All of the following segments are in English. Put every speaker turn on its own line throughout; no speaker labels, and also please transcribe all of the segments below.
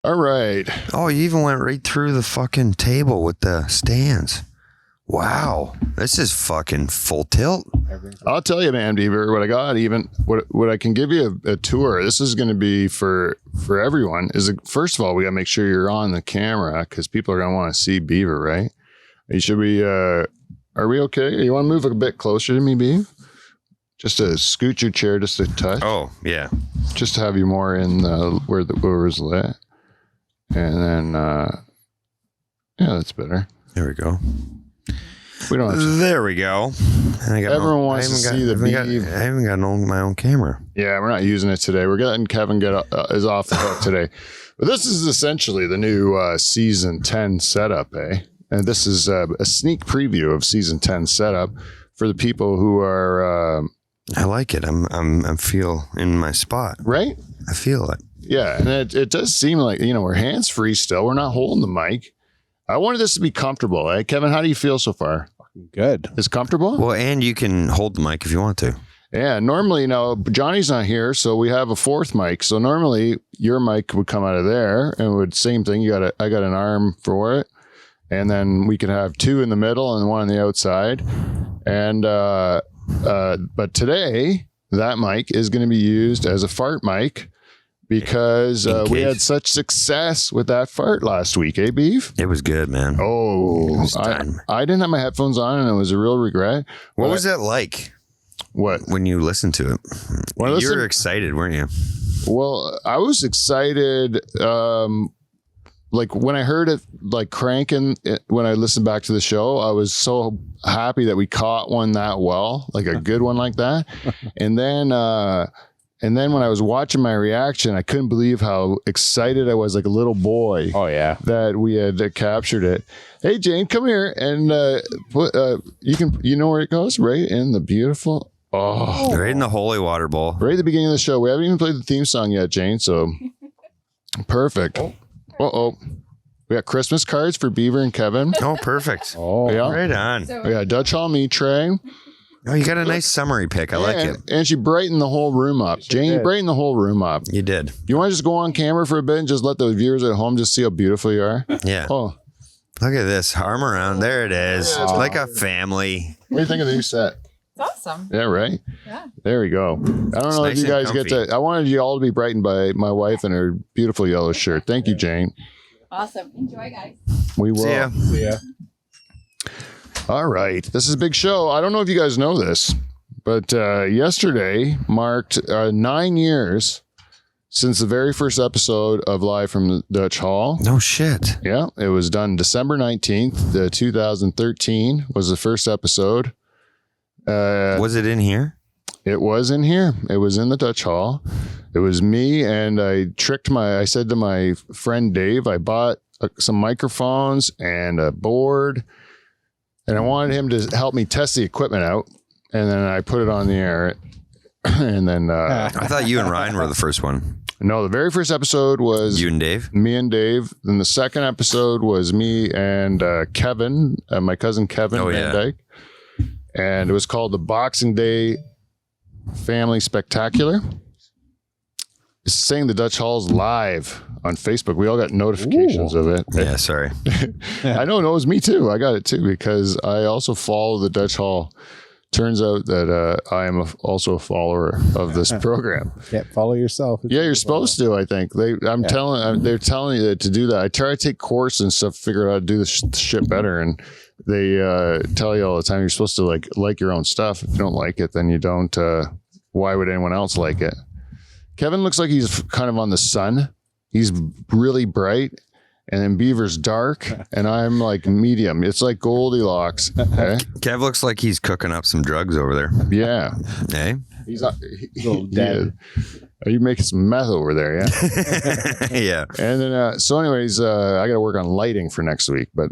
All right.
Oh, you even went right through the fucking table with the stands. Wow. This is fucking full tilt.
I'll tell you, man, Beaver, what I got, even what I can give you a tour. This is going to be for everyone. First of all, we got to make sure you're on the camera because people are going to want to see Beaver, right? Should we, are we okay? You want to move a bit closer to me, Beaver? Just to scoot your chair just a touch.
Oh, yeah.
Just to have you more in where it was lit. And then, yeah, that's better.
There we go.
We don't have to.
There we go.
Everyone wants to see the Beaver.
I haven't got my own camera.
Yeah, we're not using it today. We're letting Kevin is off the hook today. But this is essentially the new season 10 setup, eh? And this is a sneak preview of season 10 setup for the people who are.
I like it. I feel in my spot.
Right?
I feel it.
Yeah, and it does seem like, we're hands-free still. We're not holding the mic. I wanted this to be comfortable. Eh? Kevin, how do you feel so far?
Good.
It's comfortable?
Well, and you can hold the mic if you want to.
Yeah, normally, Johnny's not here, so we have a fourth mic. So normally your mic would come out of there and same thing. I got an arm for it. And then we could have two in the middle and one on the outside. And, but today that mic is going to be used as a fart mic. Because we had such success with that fart last week, eh, Beef?
It was good, man.
Oh, I didn't have my headphones on, and it was a real regret.
What was that like?
What?
When you listened to it? You were excited, weren't you?
Well, I was excited. Like when I heard it, like cranking, when I listened back to the show, I was so happy that we caught one that well, like a good one like that. And then when I was watching my reaction, I couldn't believe how excited I was, like a little boy.
Oh, yeah.
That we had captured it. Hey, Jane, come here. And you know where it goes? Right in the beautiful. Oh.
Right in the holy water bowl.
Right at the beginning of the show. We haven't even played the theme song yet, Jane. So perfect. Uh-oh. We got Christmas cards for Beaver and Kevin.
Oh, perfect.
Oh, yeah.
Right on.
We got Dutch Hall meat tray.
Oh, you got a nice summary pick. I like it.
And she brightened the whole room up. Jane, you brightened the whole room up.
You did.
You want to just go on camera for a bit and just let the viewers at home just see how beautiful you are?
Yeah.
Oh.
Look at this. Arm around. There it is. It's like a family.
What do you think of the new set?
It's awesome.
Yeah, right?
Yeah.
There we go. I don't know if you guys get to... I wanted you all to be brightened by my wife and her beautiful yellow shirt. Thank you, Jane.
Awesome. Enjoy, guys.
We will.
See ya.
See ya.
All right. This is a big show. I don't know if you guys know this, but yesterday marked 9 years since the very first episode of Live from the Dutch Hall.
No shit.
Yeah, it was done December 19th, 2013 was the first episode.
Was it in here?
It was in here. It was in the Dutch Hall. It was me, and I said to my friend Dave, I bought some microphones and a board, and I wanted him to help me test the equipment out. And then I put it on the air. And then
I thought you and Ryan were the first one.
No, the very first episode was
you and Dave.
Me and Dave. Then the second episode was me and Kevin, my cousin Kevin Van Dyke. And it was called the Boxing Day Family Spectacular. It's saying the Dutch Hall's live on Facebook. We all got notifications of it.
Yeah, sorry.
I know it was me too. I got it too because I also follow the Dutch Hall. Turns out that I am also a follower of this program.
Can't follow yourself.
Yeah, you're supposed to. I think they're telling you to do that. I try to take course and stuff, figure out how to do this shit better, and they tell you all the time you're supposed to like your own stuff. If you don't like it, then you don't. Why would anyone else like it? Kevin looks like he's kind of on the sun. He's really bright. And then Beaver's dark, and I'm like medium. It's like Goldilocks. Okay?
Kev looks like he's cooking up some drugs over there.
Yeah.
Hey?
He's not, dead. Are you making some meth over there? Yeah.
Yeah.
And then, so anyways, I got to work on lighting for next week. But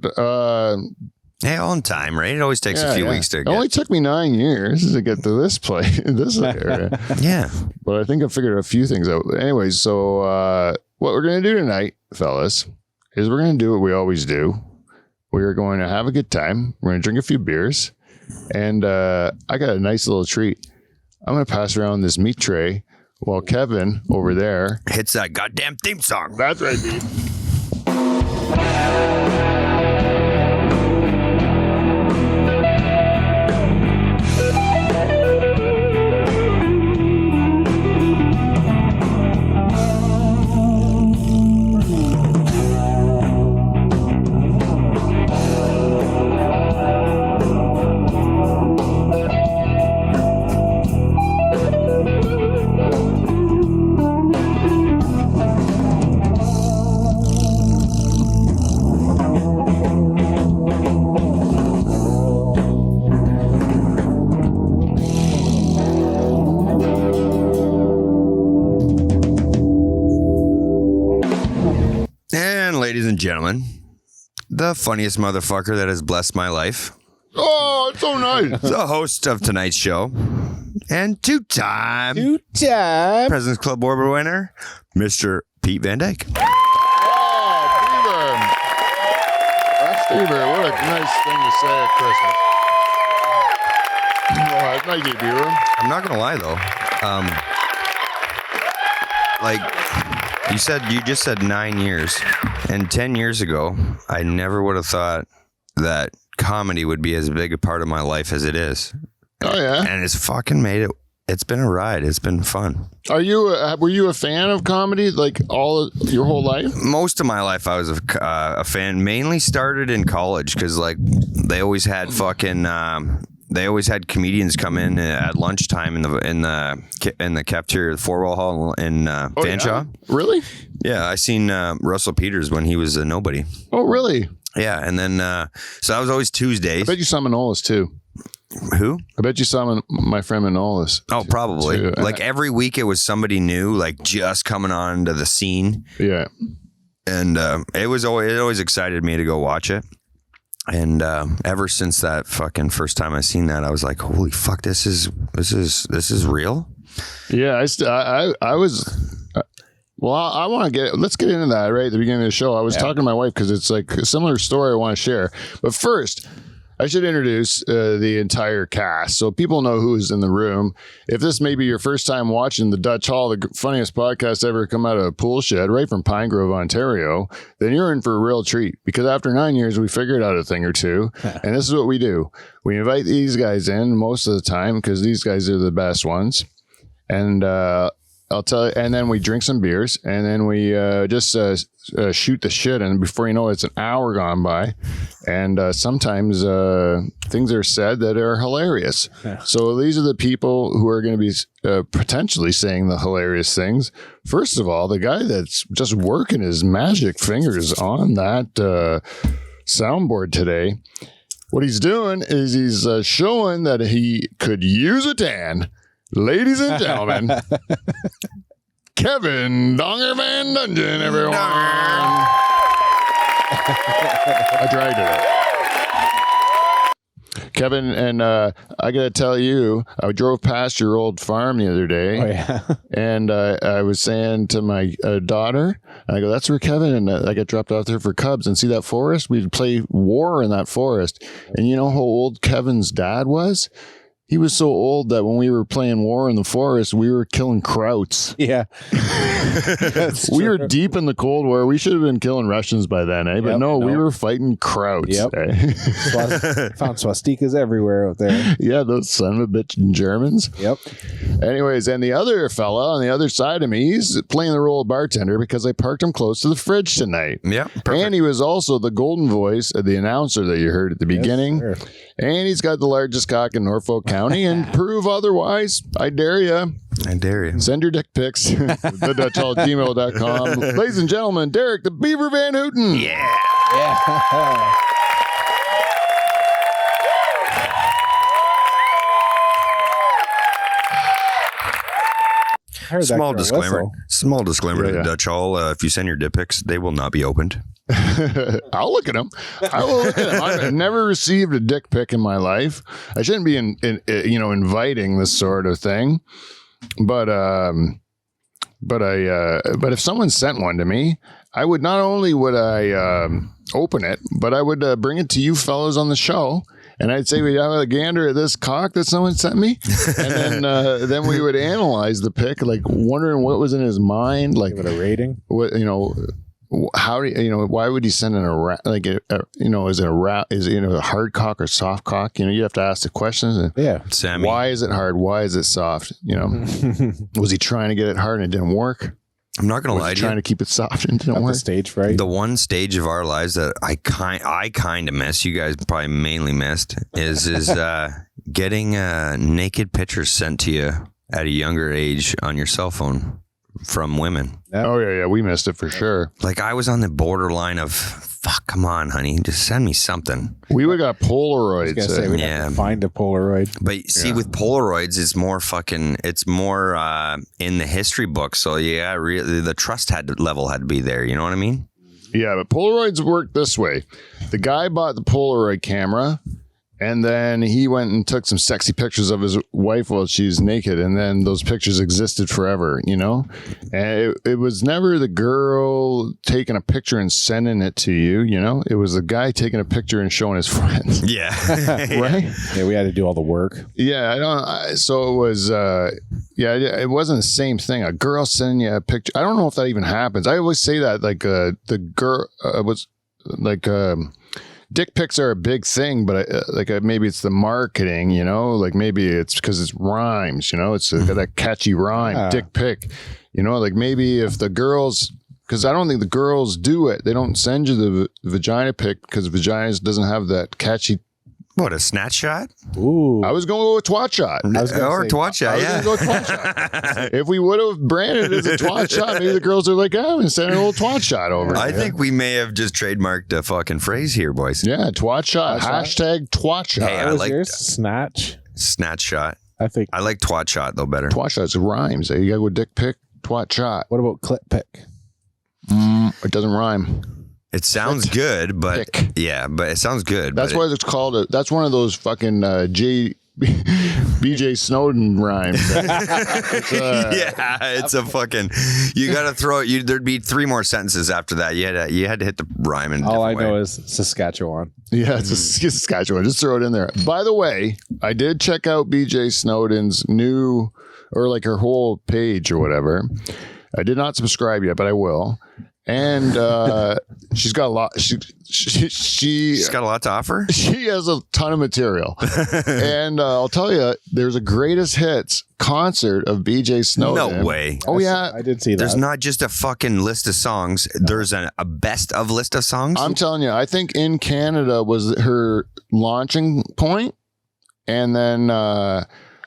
hey, on time, right? It always takes a few weeks to
get. It only took me 9 years to get to this place, this area.
Yeah.
But I think I figured a few things out. Anyways, so what we're going to do tonight, fellas, is we're going to do what we always do. We are going to have a good time. We're going to drink a few beers. And I got a nice little treat. I'm going to pass around this meat tray Well, Kevin over there
hits that goddamn theme song.
That's right, dude.
And ladies and gentlemen, the funniest motherfucker that has blessed my life,
Oh, it's so nice.
the host of tonight's show, and two-time President's Club Award winner, Mr. Pete Van Dyke.
Oh, Beaver. That's Beaver. What a nice thing to say at Christmas. Oh, thank you, Beaver.
I'm not gonna lie though, you just said 9 years, and 10 years ago, I never would have thought that comedy would be as big a part of my life as it is.
Oh, yeah.
And it's fucking made it. It's been a ride. It's been fun.
Were you a fan of comedy like your whole life?
Most of my life, I was a fan. Mainly started in college because like they always had they always had comedians come in at lunchtime in the cafeteria, the four-wall hall in Fanshawe.
Yeah? Really?
Yeah, I seen Russell Peters when he was a nobody.
Oh, really?
Yeah, and then so that was always Tuesdays.
I bet you saw Manolis too.
Who?
I bet you saw my friend Manolis.
Oh, probably.
Too.
Like every week, it was somebody new, like just coming onto the scene.
Yeah,
and it always excited me to go watch it. And ever since that fucking first time I seen that, I was like, "Holy fuck, this is real."
Yeah, I was. Well, I want to let's get into that right at the beginning of the show. I was talking to my wife because it's like a similar story I want to share. But first, I should introduce the entire cast so people know who is in the room. If this may be your first time watching the Dutch Hall, the funniest podcast ever come out of a pool shed right from Pine Grove, Ontario, then you're in for a real treat because after 9 years, we figured out a thing or two. And this is what we do. We invite these guys in most of the time because these guys are the best ones. And I'll tell you, and then we drink some beers, and then we just shoot the shit, and before you know it, it's an hour gone by, and sometimes things are said that are hilarious. Yeah. So these are the people who are going to be potentially saying the hilarious things. First of all, the guy that's just working his magic fingers on that soundboard today, what he's doing is he's showing that he could use a tan. Ladies and gentlemen, Kevin Donger Van Dungeon, everyone. I tried today. Kevin, and I got to tell you, I drove past your old farm the other day.
Oh, yeah.
And I was saying to my daughter, I go, that's where Kevin, and I got dropped out there for cubs. And see that forest? We'd play war in that forest. And you know how old Kevin's dad was? He was so old that when we were playing war in the forest, we were killing krauts.
Yeah.
We were deep in the Cold War. We should have been killing Russians by then, eh? But no, we were fighting krauts.
Yep.
Eh?
Found swastikas everywhere out there.
Yeah, those son of a bitch Germans.
Yep.
Anyways, and the other fella on the other side of me, he's playing the role of bartender because I parked him close to the fridge tonight.
Yeah.
And he was also the golden voice of the announcer that you heard at the beginning.
Sure.
And he's got the largest cock in Norfolk County, and prove otherwise. I dare you.
I dare you.
Send your dick pics to thedutchhall@gmail.com. Ladies and gentlemen, Derek the Beaver Van Houten.
Yeah.
Yeah.
Small disclaimer
Yeah.
to Dutch Hall. If you send your dick pics, they will not be opened.
I'll look at them. I will look at them. I've never received a dick pic in my life. I shouldn't be inviting this sort of thing, but if someone sent one to me, I would not only would I open it, but I would bring it to you fellows on the show, And I'd say, we have a gander at this cock that someone sent me. And then we would analyze the pic, like wondering what was in his mind. Like,
Give it a rating.
what, how do you, why would he send in is it a hard cock or soft cock? You have to ask the questions. And
Yeah.
Sammy.
why is it hard? Why is it soft? Was he trying to get it hard and it didn't work?
I'm not gonna
Was
lie
he
to
trying
you.
to keep it soft and it didn't
Got the
work?
stage fright.
The one stage of our lives that I kind of miss, you guys probably mainly missed, is getting naked pictures sent to you at a younger age on your cell phone from women.
Oh yeah, we missed it for sure.
Like I was on the borderline of, fuck, come on, honey, just send me something.
We would got
I was
Polaroids.
gonna say we'd have to find a Polaroid.
But see, with Polaroids, it's more in the history book. So yeah, really, the trust level had to be there. You know what I mean?
Yeah, but Polaroids work this way. The guy bought the Polaroid camera, and then he went and took some sexy pictures of his wife while she's naked, and then those pictures existed forever, And it was never the girl taking a picture and sending it to you, It was the guy taking a picture and showing his friends.
Yeah.
Right?
Yeah, we had to do all the work.
Yeah, so it was, it wasn't the same thing. A girl sending you a picture. I don't know if that even happens. I always say that, like, the girl was like, dick pics are a big thing, but maybe it's the marketing, like maybe it's because it rhymes, it's got that catchy rhyme, dick pic, like maybe if the girls, because I don't think the girls do it. They don't send you the vagina pic because vaginas doesn't have that catchy.
What, a snatch shot?
Ooh.
I was going to go with twat shot.
I was gonna
Or
say-
twat shot,
I was
yeah.
going to go with twat shot. If we would have branded it as a twat shot, maybe the girls are like, I'm going to send a little twat shot over.
I think we may have just trademarked a fucking phrase here, boys.
Yeah, twat shot.
Twat shot.
Hashtag twat shot.
Hey,
What
I
was
like
yours? Snatch.
snatch shot.
I think.
I like twat shot though better.
Twat shots rhymes. You gotta go dick pic, twat shot.
What about clip pick?
It doesn't rhyme.
It sounds good, but
Pick.
yeah, but it sounds good.
That's
but
why it's called. That's one of those fucking BJ Snowden rhymes.
it's a fucking. You got to throw it. There'd be 3 more sentences after that. You had to hit the rhyme. In a
All I
different
know
way.
is Saskatchewan.
Yeah, it's a Saskatchewan. Just throw it in there. By the way, I did check out BJ Snowden's new, or like her whole page or whatever. I did not subscribe yet, but I will. And she's got a lot.
She's got a lot to offer.
She has a ton of material. And I'll tell you, there's a greatest hits concert of BJ Snowden.
No way.
Oh, yeah.
I did see that.
There's not just a fucking list of songs. There's a best of list of songs.
I'm telling you, I think in Canada was her launching point. And then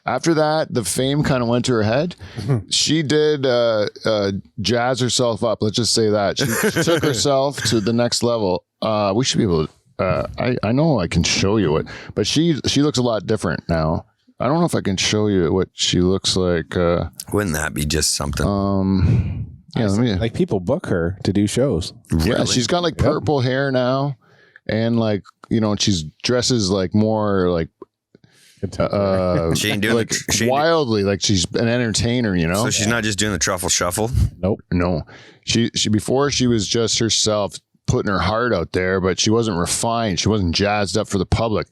after that, the fame kind of went to her head. She did jazz herself up. Let's just say that. She took herself to the next level. We should be able to, I know I can show you it, but she looks a lot different now. I don't know if I can show you what she looks like.
Wouldn't that be just something?
Yeah, let me.
Like people book her to do shows.
Yeah,
Really?
she's got like purple hair now, and like she's dresses like more like
She ain't doing
like
the she ain't
wildly, like she's an entertainer.
So she's not just doing the truffle shuffle.
Nope.
No, she before she was just herself, putting her heart out there, but she wasn't refined. She wasn't jazzed up for the public.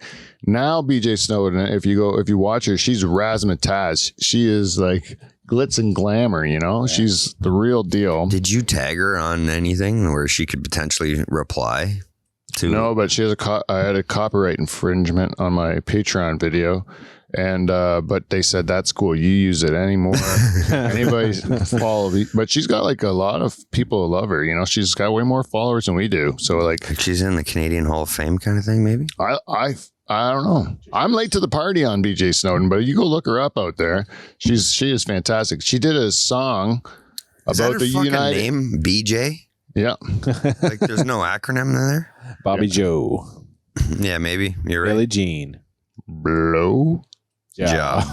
Now BJ Snowden, if you watch her, she's razzmatazz. She is like glitz and glamour. She's the real deal.
Did you tag her on anything where she could potentially reply to?
No, but she has I had a copyright infringement on my Patreon video. And but they said that's cool. You use it anymore. Anybody follow me? But she's got like a lot of people who love her. She's got way more followers than we do. So like
She's in the Canadian Hall of Fame kind of thing, maybe.
I don't know. I'm late to the party on BJ Snowden, but you go look her up out there. She is fantastic. She did a song
Is that
about
her
the
fucking
United.
name? BJ?
Yeah,
Like there's no acronym in there.
Bobby Joe.
Yeah, maybe you're right.
Billie Jean.
blow.
Job.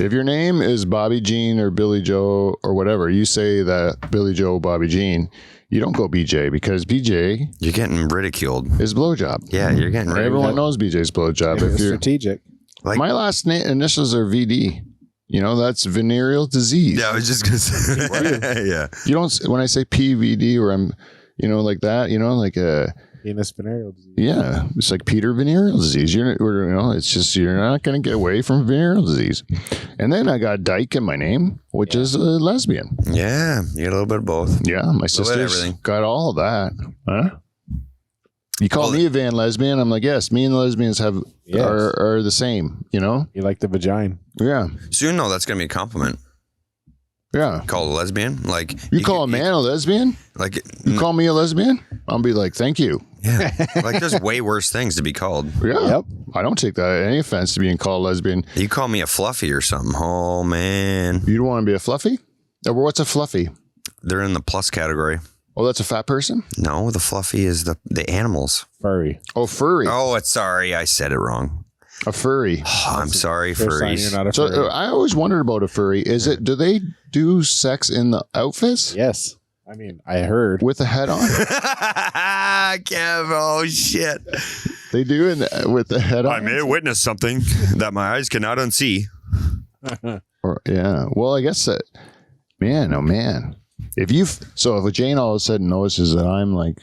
If your name is Bobby Jean or Billy Joe or whatever, you say that Billy Joe, Bobby Jean. You don't go BJ because BJ
You're getting ridiculed.
is blowjob.
Yeah, you're getting ridiculed.
Everyone knows BJ's blowjob.
It was
If you're
strategic.
Like,
my last initials are VD. That's venereal disease.
yeah, I was just gonna say. Yeah.
You don't when I say PVD or you know, like that, you know, like
Venous venereal disease.
yeah, it's like Peter venereal disease. It's just you're not going to get away from venereal disease. And then I got Dyke in my name, which is a lesbian.
Yeah, you get a little bit of both.
Yeah, my
bit of
sister's
everything.
got all of that. Huh? You call me a van lesbian? I'm like, yes. Me and lesbians
Yes.
are the same. You know?
You like the vagina.
Yeah,
Soon, though, that's gonna be a compliment.
yeah.
Call a lesbian, like
You call a man a lesbian?
like
You call me a lesbian? I'll be like, thank you.
yeah, like there's way worse things to be called.
Yeah.
Yep.
I don't take that any offense to being called lesbian.
You call me a fluffy or something. Oh man,
You don't want to be a fluffy? Or what's a fluffy?
they're in the plus category.
Oh, that's a fat person?
No, the fluffy is the animals.
Furry.
Oh, furry.
Oh, sorry, I said it wrong.
A furry.
Oh, I'm sorry,
First sign you're
furries.
not a
So
furry.
I always wondered about a furry. Do they do sex in the outfits
Yes. I mean, I heard.
with the head on?
Kev, oh shit!
They do with the head on.
I may have witnessed something that my eyes cannot unsee.
Yeah. Well, I guess that. Man, oh man. If Jane all of a sudden notices that I'm like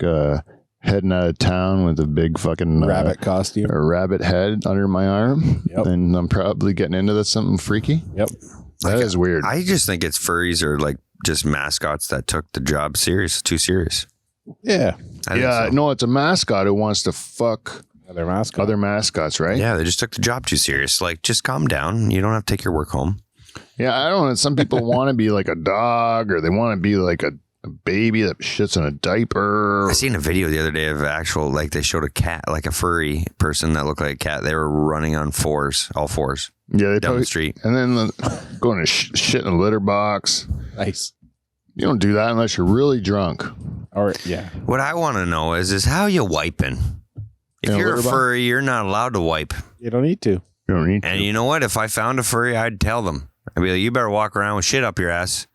heading out of town with a big fucking
Rabbit costume.
a rabbit head under my arm,
Yep.
then I'm probably getting into this something freaky.
Yep.
That is weird.
I just think it's furries are like just mascots that took the job too serious.
Yeah.
I think
Yeah,
so.
no, it's a mascot who wants to fuck
Other mascot.
other mascots, right?
Yeah, they just took the job too serious. Like, just calm down. You don't have to take your work home.
Yeah, I don't know. Some people want to be like a dog, or they want to be like a baby that shits in a diaper.
I seen a video the other day of actual, like they showed a cat, like a furry person that looked like a cat. They were running on all fours
Yeah, they
down
probably,
the street.
and then going to shit in a litter box.
Nice.
You don't do that unless you're really drunk.
Or, yeah.
What I want to know is how you wiping? If
In a
you're a
litter box?
furry, you're not allowed to wipe.
You don't need to.
You don't need
And
to.
you know what? If I found a furry, I'd tell them. I'd be like, you better walk around with shit up your ass,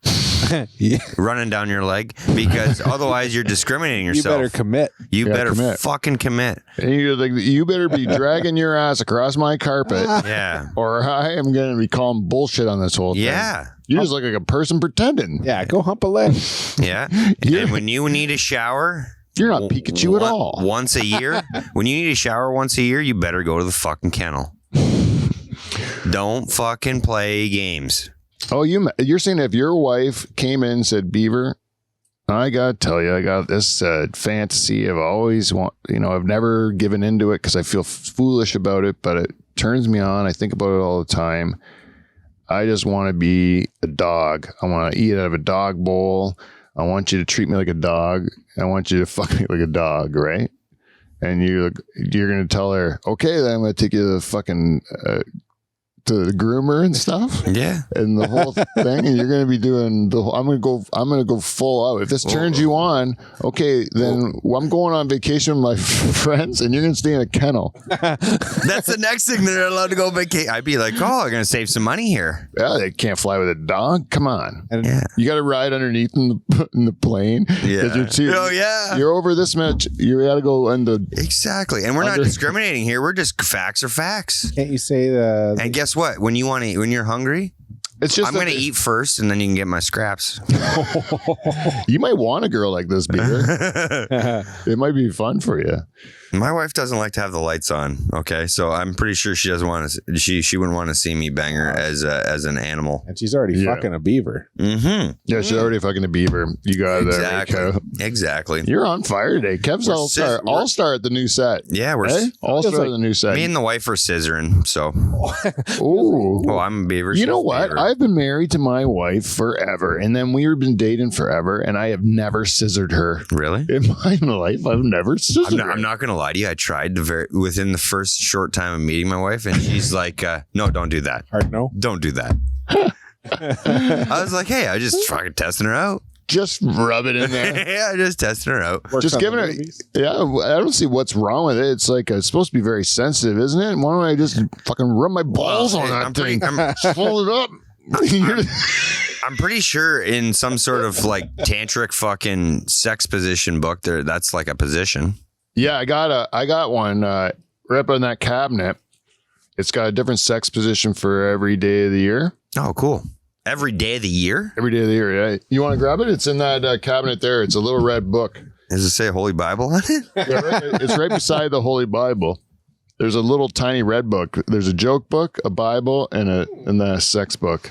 Yeah.
running down your leg, because otherwise you're discriminating
You
yourself.
better commit.
You
Yeah,
better
commit.
fucking commit.
And you're like, you better be dragging your ass across my carpet,
Yeah.
or I am going to be calling bullshit on this whole thing.
Yeah.
You just look like a person pretending.
Yeah, go hump a leg.
Yeah.
Yeah.
And when you need a shower,
You're not Pikachu at all.
Once a year, when you need a shower once a year, you better go to the fucking kennel. Don't fucking play games.
Oh, you're saying if your wife came in and said, Beaver, I got to tell you, I got this fantasy I've always I've never given into it because I feel foolish about it, but it turns me on. I think about it all the time. I just want to be a dog. I want to eat out of a dog bowl. I want you to treat me like a dog. I want you to fuck me like a dog, right? And you're going to tell her, okay, then I'm going to take you to the fucking to the groomer and stuff.
Yeah.
And the whole thing, and you're going to be doing I'm going to go full out. If this turns you on, okay, then I'm going on vacation with my friends, and you're going to stay in a kennel.
That's the next thing they're allowed to go vacation. I'd be like, oh, I'm going to save some money here.
Yeah, they can't fly with a dog. Come on,
And
Yeah.
you got to ride underneath in the plane. 'Cause
Oh, yeah.
You're over this much. You got to go on the.
Exactly. And we're not
Under-
discriminating here. We're just facts are facts.
can't you say the
And guess what? When you want to eat, when you're hungry,
It's just
I'm
that
going to eat first and then you can get my scraps.
You might want a girl like this, Beaver. It might be fun for you.
My wife doesn't like to have the lights on. Okay. So I'm pretty sure she doesn't want to, she wouldn't want to see me bang her as an animal.
and she's already
Yeah.
fucking a beaver.
Mm-hmm.
Yeah, she's already fucking a beaver. You got it there, right,
Exactly.
Kev?
Exactly.
You're on fire today. Kev's
We're
all star at the new set.
Yeah. We're,
Hey? All
Feels
star
like
at the new set.
me and the wife are scissoring. So,
Ooh.
oh, I'm a beaver.
You
she's
know
a
what?
beaver.
I've been married to my wife forever, and then we've been dating forever, and I have never scissored her.
Really?
In my life, I've never scissored her.
I'm not going to lie to you. I tried within the first short time of meeting my wife, and she's like, no, don't do that.
Hard no.
Don't do that. I was like, hey, I just fucking testing her out.
Just rub it in there.
Yeah, just testing her out.
Works
Just
on
giving
the
her.
movies.
Yeah, I don't see what's wrong with it. It's like it's supposed to be very sensitive, isn't it? Why don't I just fucking rub my balls on that
I'm
thing?
pretty,
Just fold it up.
I'm pretty sure in some sort of like tantric fucking sex position book there, that's like a position.
Yeah, I got one right up in that cabinet. It's got a different sex position for every day of the year.
Oh, cool. Every day of the year?
Every day of the year, yeah. You want to grab it? It's in that cabinet there. It's a little red book.
Does it say Holy Bible on it?
Yeah, it's right beside the Holy Bible. There's a little tiny red book. There's a joke book, a Bible, and then a sex book.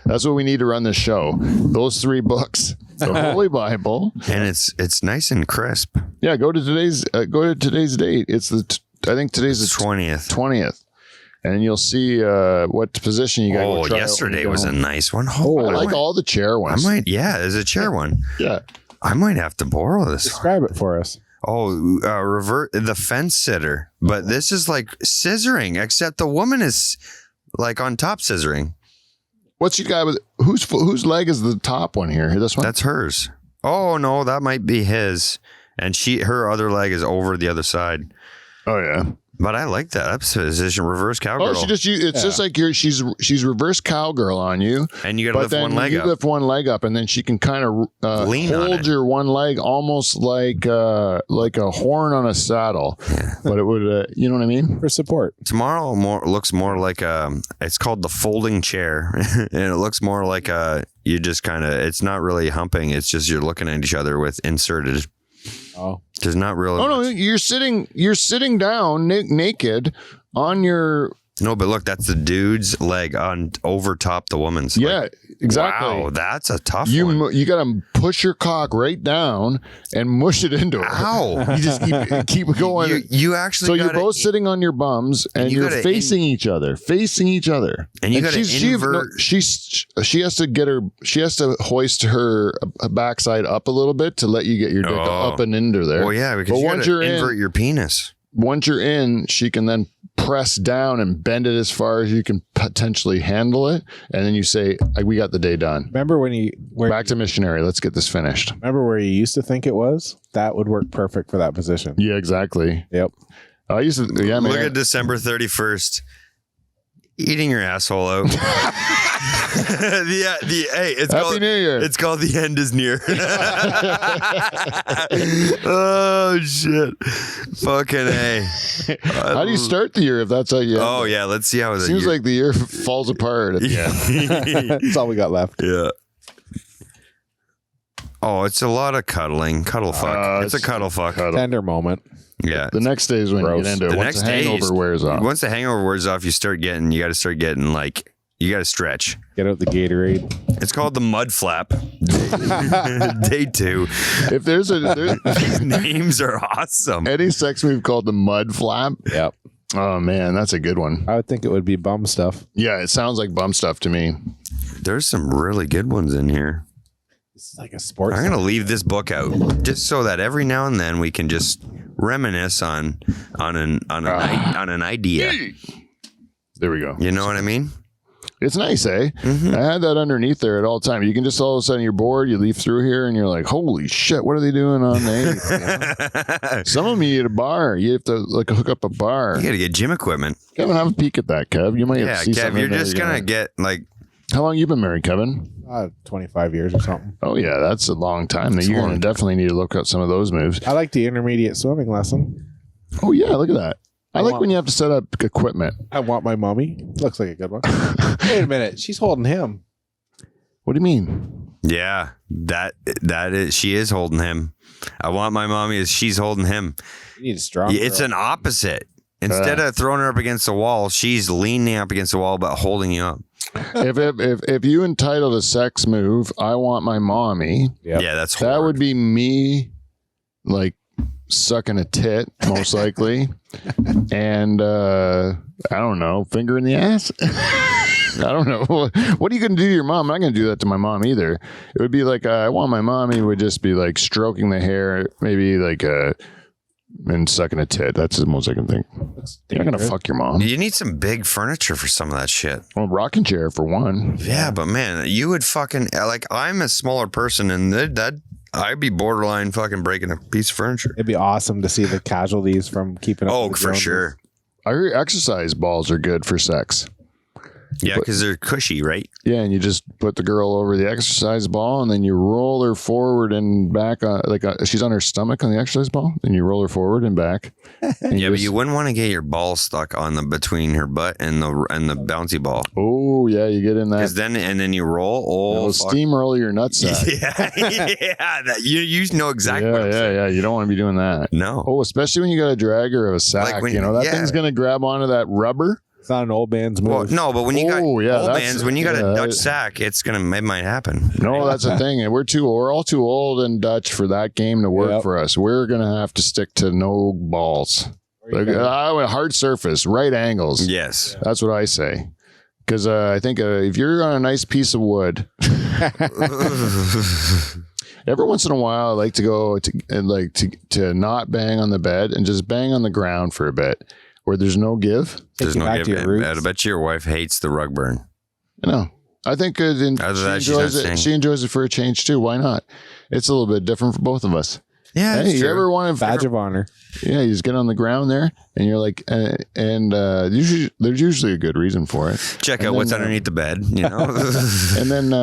That's what we need to run this show. Those 3 books. The Holy Bible.
And it's nice and crisp.
Yeah, go to today's date. It's I think today's the
20th.
20th. And you'll see what position you got.
Oh, yesterday was a nice one. Oh,
I like all the chair ones.
there's a chair one.
Yeah.
I might have to borrow this.
Describe it for us.
Oh, revert the fence sitter. But this is like scissoring, except the woman is like on top scissoring.
What's your guy with whose leg is the top one here? This one?
That's hers. Oh no, that might be his. And her other leg is over the other side.
Oh yeah.
But I like that position, reverse cowgirl.
Oh, it's just like she's reverse cowgirl on you,
and you got to lift one leg
you
up.
lift one leg up, and then she can kind of
lean on
hold
it.
your one leg almost like a horn on a saddle.
Yeah.
But it would, you know what I mean?
For support.
Tomorrow looks more like it's called the folding chair, and it looks more like you just kind of. It's not really humping. It's just you're looking at each other with inserted.
Oh,
There's not really.
Oh no, you're sitting down naked on your.
No, but look, that's the dude's leg on over top the woman's.
Yeah,
Like,
exactly.
wow, that's a tough one.
You got to push your cock right down and mush it into her.
Ow.
You just keep going.
You actually.
So you're
gotta-
both sitting on your bums and
you
you're
gotta
facing each other,
And you got to invert.
She has to hoist her backside up a little bit to let you get your dick up and into there.
Well, yeah, because
But
you
once
got to
you're
invert
in,
your penis.
once you're in, she can then press down and bend it as far as you can potentially handle it, and then you say, "We got the day done."
remember when
Back to missionary. Let's get this finished.
remember where you used to think it was? That would work perfect for that position.
Yeah, exactly.
Yep.
I used to. Yeah, man.
Look at December 31st. Eating your asshole out. It's
Happy
called,
New Year.
It's called The End is Near. Oh shit. Fucking A.
How do you start the year if that's how you?
Oh yeah, let's see how it
Seems like the year falls apart at the end.
That's all we got left.
Yeah. Oh, it's a lot of cuddling. Cuddle fuck. It's a cuddle fuck.
Tender moment.
Yeah.
The next day is when
Gross.
you get into it.
The
Once
next
the
day
hangover wears off.
Once the hangover wears off, you got to start getting like, you got to stretch.
Get out the Gatorade.
It's called the mud flap. Day 2.
If there's
These names are awesome.
any sex move called the mud flap,
Yep.
oh man, that's a good one.
I would think it would be bum stuff.
Yeah, it sounds like bum stuff to me.
There's some really good ones in here.
This is like a sports.
I'm gonna leave this book out just so that every now and then we can just reminisce on an idea.
There we go.
You know what I mean?
It's nice, eh? I had that underneath there at all time. You can just all of a sudden you're bored, you leaf through here, and you're like, "Holy shit, what are they doing on the 8th?" Some of them you need a bar. You have to like hook up a bar.
You gotta get gym equipment.
Kevin, have a peek at that, Kev. You might have
Yeah,
to see
Kev,
something
you're
there
just gonna get like.
How long you been married, Kevin?
25 years or something.
Oh yeah, that's a long time. Then you're gonna definitely need to look up some of those moves.
I like the intermediate swimming lesson.
Oh yeah, look at that. I like when you have to set up equipment.
I want my mommy. Looks like a good one. Wait a minute. She's holding him.
What do you mean?
Yeah, that is. She is holding him. I want my mommy as she's holding him.
You need a strong
It's
girl.
an opposite. Instead of throwing her up against the wall, she's leaning up against the wall but holding you up.
If you entitled a sex move, I want my mommy.
Yep.
Yeah, that's
That
horrid.
would be me, like sucking a tit, most likely, and I don't know, finger in the ass. I don't know. What are you going to do to your mom? I'm not going to do that to my mom either. It would be like I want my mommy would just be like stroking the hair, maybe like and sucking a tit. That's the most I can think. You're not going to fuck your mom.
You need some big furniture for some of that shit.
Well, rocking chair for one.
Yeah, but man, you would fucking like. I'm a smaller person, and that I'd be borderline fucking breaking a piece of furniture.
It'd be awesome to see the casualties from keeping up.
Oh,
with the
for
Joneses.
sure.
I hear exercise balls are good for sex.
Yeah, because they're cushy, right?
Yeah, and you just put the girl over the exercise ball, and then you roll her forward and back. She's on her stomach on the exercise ball, and you roll her forward and back. And
Yeah, but you wouldn't want to get your ball stuck on the between her butt and the bouncy ball.
Oh yeah, you get in that.
Because then you roll. Oh, fuck.
Steamroll your nutsack.
Yeah, you know exactly. what I'm saying.
Yeah. You don't want to be doing that.
No.
Oh, especially when you got a dragger of a sack.
Like when-
that
yeah.
thing's gonna grab onto that rubber.
It's not an old man's move.
Well, no, but when you got old
that's-
bands, when you got a Dutch sack, it might happen.
No, that's the thing. And we're all too old and Dutch for that game to work
Yep.
for us. We're gonna have to stick to no balls. Hard surface, right angles.
Yes.
That's what I say. Because I think if you're on a nice piece of wood, every once in a while I like to go to not bang on the bed and just bang on the ground for a bit where there's no give.
There's
you
no
back to your roots.
I bet your wife hates the rug burn.
No, I think
Other than that, she's not saying.
she enjoys it for a change too. Why not? It's a little bit different for both of us.
Yeah,
Hey, you ever want to
Badge of honor.
Yeah, you just get on the ground there, and you're like, usually there's usually a good reason for it.
check
and
out what's
then,
underneath the bed? You know.
And then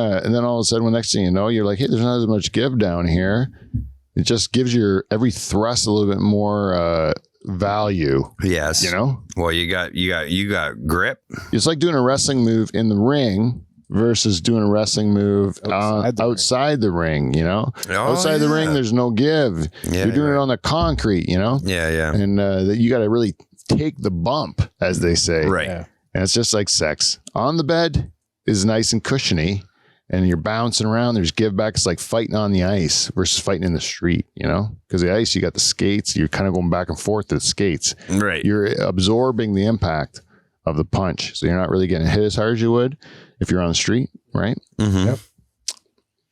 all of a sudden, next thing you know, you're like, hey, there's not as much give down here. It just gives your every thrust a little bit more value.
Yes.
You know,
Well, you got grip.
it's like doing a wrestling move in the ring versus doing a wrestling move outside the ring. You know, outside the ring, there's no give.
Yeah,
You're doing
right.
it on the concrete. You know.
Yeah.
And that you got to really take the bump, as they say.
Right.
Yeah.
And it's just like sex. On the bed is nice and cushiony, and you're bouncing around. There's give back. It's like fighting on the ice versus fighting in the street, you know? Because the ice, you got the skates. You're kind of going back and forth to the skates.
Right.
You're absorbing the impact of the punch. So you're not really getting hit as hard as you would if you're on the street, right?
Mm-hmm.
Yep.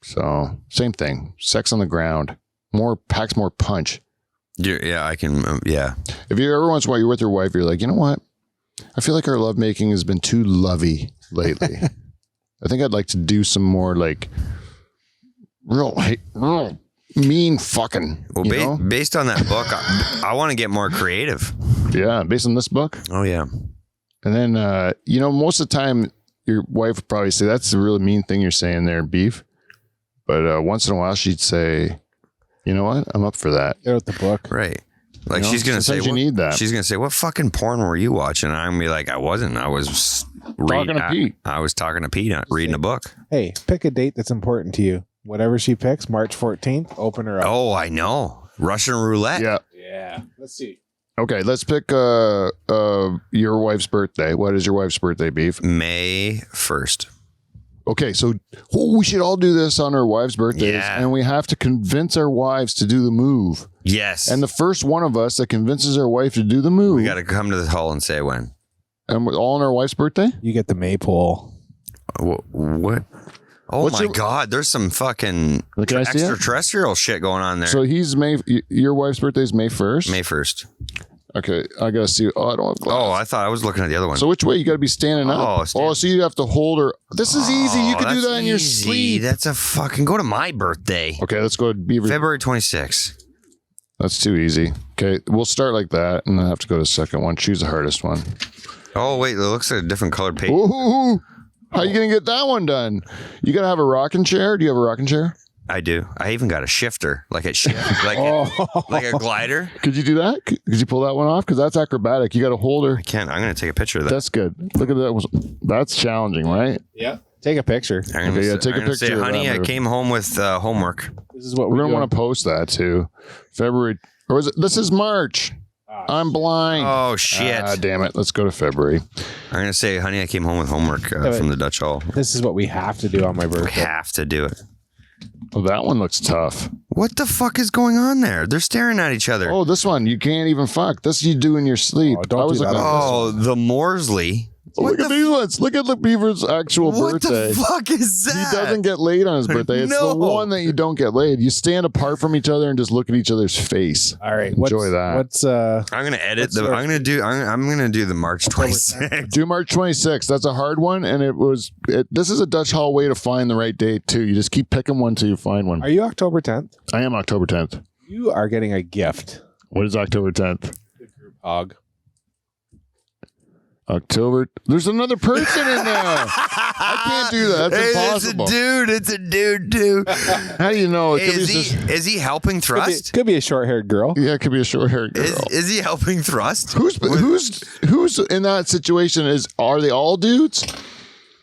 So same thing. Sex on the ground. Packs more punch.
Yeah, I can. Yeah.
If you ever once while you're with your wife, you're like, you know what? I feel like our lovemaking has been too lovey lately. I think I'd like to do some more like real mean fucking.
Well, based on that book, I want to get more creative.
Yeah, based on this book.
Oh yeah.
And then most of the time your wife would probably say that's the really mean thing you're saying there, beef. But once in a while she'd say, you know what? I'm up for that.
Get out the book.
Right. Like
You know,
she's gonna say,
sometimes you need that.
She's gonna say, "What fucking porn were you watching?" And I'm gonna be like, "I wasn't. I was
Talking to Pete.
I was talking to Pete, reading a book."
Hey, pick a date that's important to you. Whatever she picks, March 14th, open her up.
Oh, I know. Russian roulette.
Yeah.
Yeah. Let's see.
Okay, let's pick your wife's birthday. What is your wife's birthday, beef?
May 1st.
Okay, so we should all do this on our wives' birthdays,
Yeah.
and we have to convince our wives to do the move.
Yes.
And the first one of us that convinces our wife to do the move,
we got to come to the hall and say when.
and we're all on our wife's birthday.
You get the maypole.
What? Oh
What's
my
your-
God! There's some fucking
Can I see it?
extraterrestrial shit going on there.
So your wife's birthday is May 1st.
May 1st.
Okay, I gotta see. Oh, I don't have glasses.
Oh, I thought I was looking at the other one.
So which way? You got to be standing up.
Oh, stand-
so you have to hold her. This is easy. You can do
that's
that in your
easy.
sleep.
That's a fucking go to my birthday.
Okay, let's go to Beaver.
February 26th.
That's too easy. Okay, we'll start like that, and then have to go to the second one. Choose the hardest one.
Oh wait, it looks like a different colored paper.
Ooh, how you gonna get that one done? You gotta have a rocking chair. Do you have a rocking chair?
I do. I even got a shifter, like a like a glider.
Could you do that? Could you pull that one off? Because that's acrobatic. You got to hold her.
I can't. I'm gonna take a picture of that.
That's good. Look at that. That's challenging, right?
Yeah. Take a picture.
I'm gonna
Okay, yeah,
say,
take a
I'm gonna say,
picture of
honey,
that
I
move."
came home with homework.
This is what
We're
we're
gonna want to post that too. February, or is it? This is March. I'm blind.
Oh shit!
Ah, damn it. Let's go to February.
I'm gonna say, honey, I came home with homework from the Dutch Hall.
This is what we have to do on my
We
birthday.
have to do it.
Well, that one looks tough.
What the fuck is going on there? They're staring at each other.
Oh, this one you can't even fuck. This you do in your sleep.
Oh, don't
I was
do that.
looking at this
Oh, the Morsley.
Look at these ones. Look at the beaver's actual
What
birthday.
the fuck is that?
He doesn't get laid on his birthday. It's
No.
the one that you don't get laid. You stand apart from each other and just look at each other's face.
All right.
Enjoy that.
What's
I'm gonna edit
What's
the.
your-
I'm gonna do the March 26th.
Do March 26th. That's a hard one, and this is a Dutch Hall way to find the right date too. You just keep picking one till you find one.
Are you October 10th?
I am October 10th.
You are getting a gift.
What is October 10th?
Hog.
October. There's another person in there. I can't do that. That's impossible.
It's a dude too.
How do you know? It could be just,
Is he helping thrust?
Could be a short-haired girl.
yeah, it could be a short-haired girl.
Is he helping thrust?
Who's in that situation? Are they all dudes?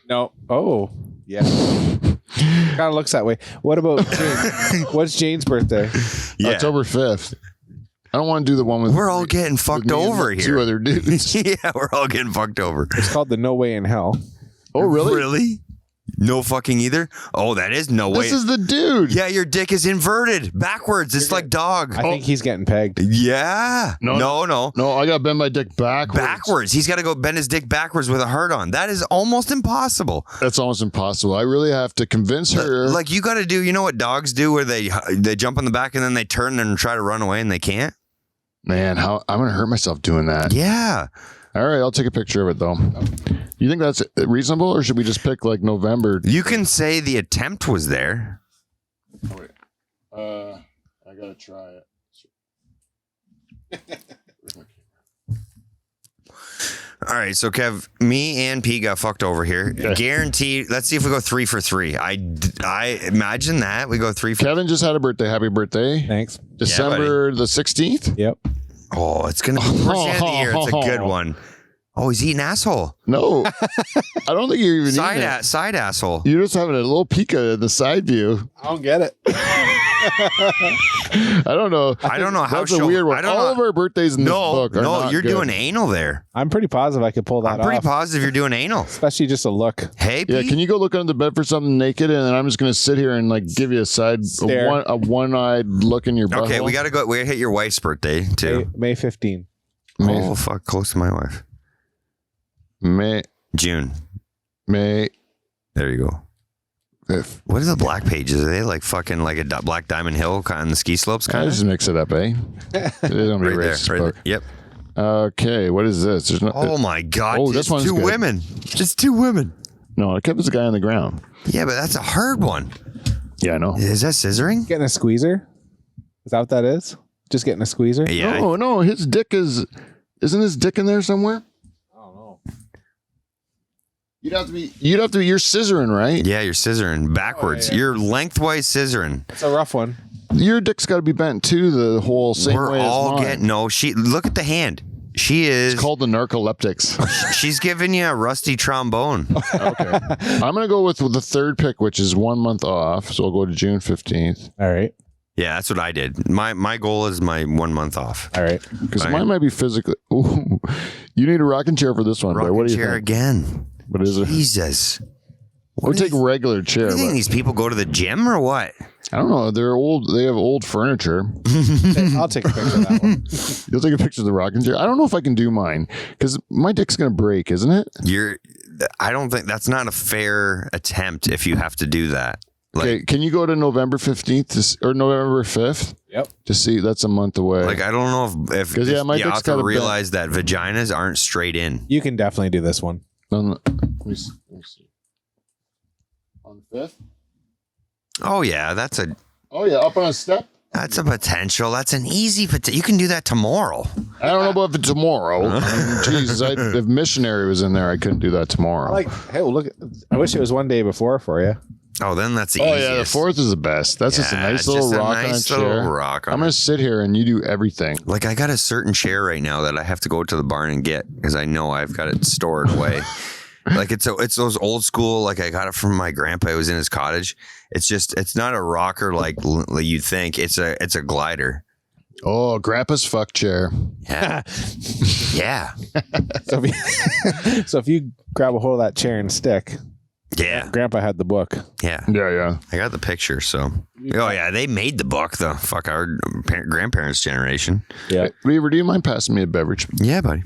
No. Oh, yeah. Kind of looks that way. What about Jane? What's Jane's birthday?
Yeah.
October 5th. I don't want to do the one with.
We're all getting fucked
me and
over
the
here.
Two other dudes.
Yeah, we're all getting fucked over.
It's called the No Way in Hell.
Oh, really?
Really? No fucking either? Oh, that is no way.
This is the dude.
Yeah, your dick is inverted backwards. It's like dog.
I think he's getting pegged.
Yeah.
No. No, I got to bend my dick backwards.
Backwards. He's got to go bend his dick backwards with a hurt on. That is almost impossible.
That's almost impossible. I really have to convince her.
Like you got to do, you know what dogs do where they jump on the back and then they turn and try to run away and they can't?
Man, how I'm going to hurt myself doing that.
Yeah.
All right, I'll take a picture of it though. You think that's reasonable, or should we just pick like November?
You can say the attempt was there.
I gotta try it.
All right, so Kev, me and P got fucked over here.
Okay.
Guaranteed. Let's see if we go 3 for 3. I imagine that we go 3 for.
Kevin just had a birthday. Happy birthday!
Thanks.
December the 16th.
Yep.
Oh, it's gonna be towards the end of the year. It's a good one. Oh, he's eating asshole.
No, I don't think you're even eating it.
Side asshole.
You're just having a little peek at the side view.
I don't get it.
I don't know.
I don't know how.
That's a weird one.
I don't
All
know.
of our birthdays in this book are not
you're
good.
doing anal there.
I'm pretty positive I could pull that
I'm pretty
off.
positive you're doing anal.
Especially just a look.
Hey,
Yeah,
Pete?
can you go look under the bed for something naked, and then I'm just gonna sit here and like give you a
Stare.
one-eyed look in your butthole.
Okay, we gotta go. We gotta hit your wife's birthday too.
May 15.
Oh fuck, close to my wife. June.
May.
There you go.
If
What are the black pages? Are they like fucking like a Black Diamond Hill on the ski slopes
I
kind of?
just mix it up, eh? It don't be
Right there,
racist,
right
but-
there. Yep.
Okay, what is this? There's no.
Oh my god!
Oh,
just
this one's
two
good.
women. Just two women.
No, it kept the guy on the ground.
Yeah, but that's a hard one.
Yeah, I know.
Is that scissoring?
Getting a squeezer? Is that what that is? Just getting a squeezer?
Yeah.
No, his dick is. Isn't his dick in there somewhere?
I don't know.
You'd have to be. You're scissoring, right?
Yeah, you're scissoring backwards.
Oh, yeah.
You're lengthwise scissoring.
It's a rough one.
Your dick's got to be bent too, the whole same
We're
way
all
as mine.
getting no. She look at the hand. She is.
It's called the narcoleptics.
She's giving you a rusty trombone.
Okay, I'm gonna go with the third pick, which is 1 month off. So I'll go to June 15th
All right.
Yeah, that's what I did. My goal is my 1 month off.
All right.
because
Right.
mine might be physically. Ooh, you need a rocking chair for this one. Boy.
Rocking
What do you
chair
think?
again.
What is it?
Jesus.
We'll take a regular chair.
Do you think
But
these people go to the gym or what?
I don't know. They're old. They have old furniture.
I'll take a picture of that one.
You'll take a picture of the rocking chair. I don't know if I can do mine because my dick's gonna break, isn't it?
I don't think that's not a fair attempt if you have to do that. Like,
Okay, can you go to November 15th or November 5th
Yep.
to see? That's a month away.
like I don't know if
'Cause, yeah, my
you
dick's
have to
kinda
realize that vaginas aren't straight in.
You can definitely do this one.
Let me see. On the 5th?
Oh yeah, that's a
Oh yeah, up on a step.
potential. That's an easy potential. You can do that tomorrow.
I don't know about tomorrow. I mean, Jesus, if missionary was in there, I couldn't do that tomorrow.
Hey, well, look. I wish it was one day before for you.
Oh, then that's the
oh
easiest.
yeah, the 4th is the best. That's just a
Yeah,
nice
it's
little
just a
rock
nice
on a
little
chair.
rock on
I'm gonna
it.
sit here and you do everything.
Like I got a certain chair right now that I have to go to the barn and get because I know I've got it stored away. Like it's those old school. Like I got it from my grandpa. It was in his cottage. It's not a rocker like you'd think. It's a glider.
Oh, Grandpa's fuck chair.
Yeah, yeah,
So if you grab a hold of that chair and stick,
yeah,
Grandpa had the book.
yeah.
Yeah.
I got the picture. So oh yeah, they made the book. The fuck our grandparents' generation.
Yeah.
Beaver, do you mind passing me a beverage?
Yeah, buddy.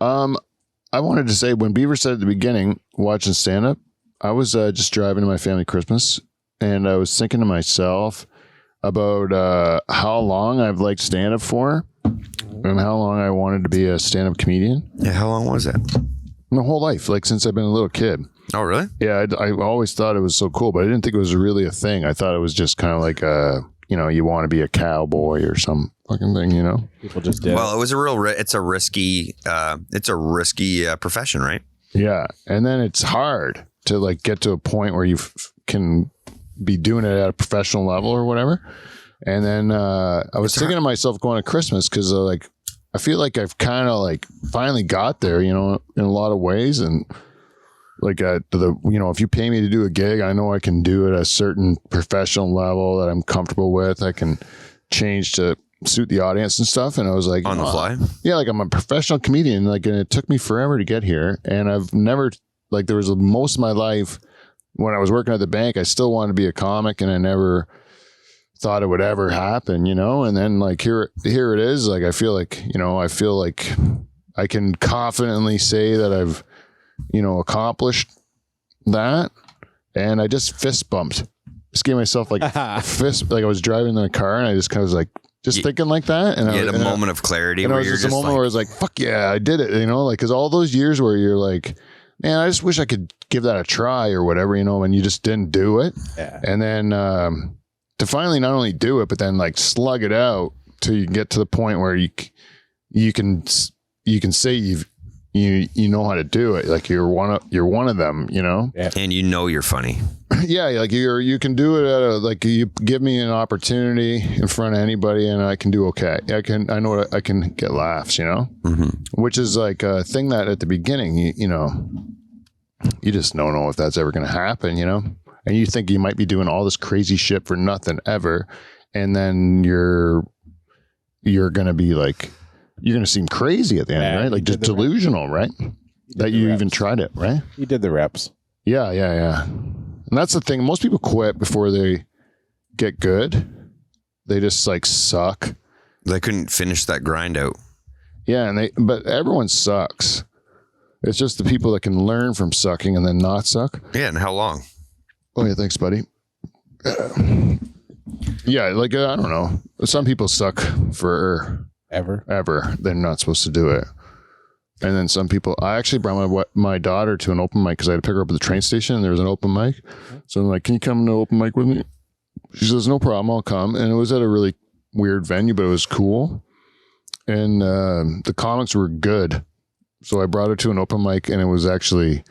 I wanted to say when Beaver said at the beginning, watching stand up, I was just driving to my family Christmas and I was thinking to myself about how long I've liked stand up for and how long I wanted to be a stand up comedian.
Yeah, how long was that?
My whole life, like since I've been a little kid.
Oh, really?
Yeah, I always thought it was so cool, but I didn't think it was really a thing. I thought it was just kind of like you want to be a cowboy or some fucking thing,
People just did.
Well, it was it's a risky profession, right?
Yeah. And then it's hard to like get to a point where you can be doing it at a professional level or whatever. And then I was thinking to myself going to Christmas because I feel like I've kind of like finally got there, in a lot of ways. And like if you pay me to do a gig, I know I can do it at a certain professional level that I'm comfortable with. I can change to suit the audience and stuff. And I was like,
on the fly.
Yeah, like I'm a professional comedian. Like, and it took me forever to get here. And I've never there was most of my life when I was working at the bank, I still wanted to be a comic, and I never thought it would ever happen, And then like here it is. Like I feel like I can confidently say that I've accomplished that. And I just fist bumped. Just gave myself like a fist, like I was driving in the car and I just kind of was like, thinking like that. And
you had a moment of clarity where you're just a moment
where I was like, fuck yeah, I did it. Like, cause all those years where you're like, man, I just wish I could give that a try or whatever, and you just didn't do it.
Yeah.
And then, to finally not only do it, but then like slug it out till you get to the point where you can say you know how to do it. Like you're one of them, Yeah.
And you're funny.
Yeah. Like you can do it at you give me an opportunity in front of anybody and I can do okay. I know I can get laughs,
Mm-hmm.
which is like a thing that at the beginning, you just don't know if that's ever going to happen, and you think you might be doing all this crazy shit for nothing ever. And then you're going to be like, you're going to seem crazy at the end, right? Like just delusional, right? That you even tried it, right?
You did the reps.
Yeah. And that's the thing. Most people quit before they get good. They just like suck.
They couldn't finish that grind out.
Yeah. But everyone sucks. It's just the people that can learn from sucking and then not suck.
Yeah. And how long?
Oh yeah. Thanks, buddy. Yeah. Like, I don't know. Some people suck for ever. They're not supposed to do it. And then some people, I actually brought my daughter to an open mic because I had to pick her up at the train station and there was an open mic. So I'm like, can you come to an open mic with me? She says, no problem, I'll come. And it was at a really weird venue, but it was cool. And the comics were good. So I brought her to an open mic and it was actually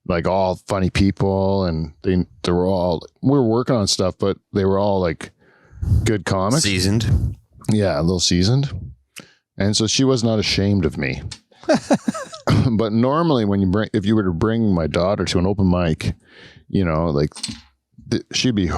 like all funny people. And we were working on stuff, but they were all like good comics.
Seasoned.
Yeah, a little seasoned. And so she was not ashamed of me. But normally if you were to bring my daughter to an open mic, she'd be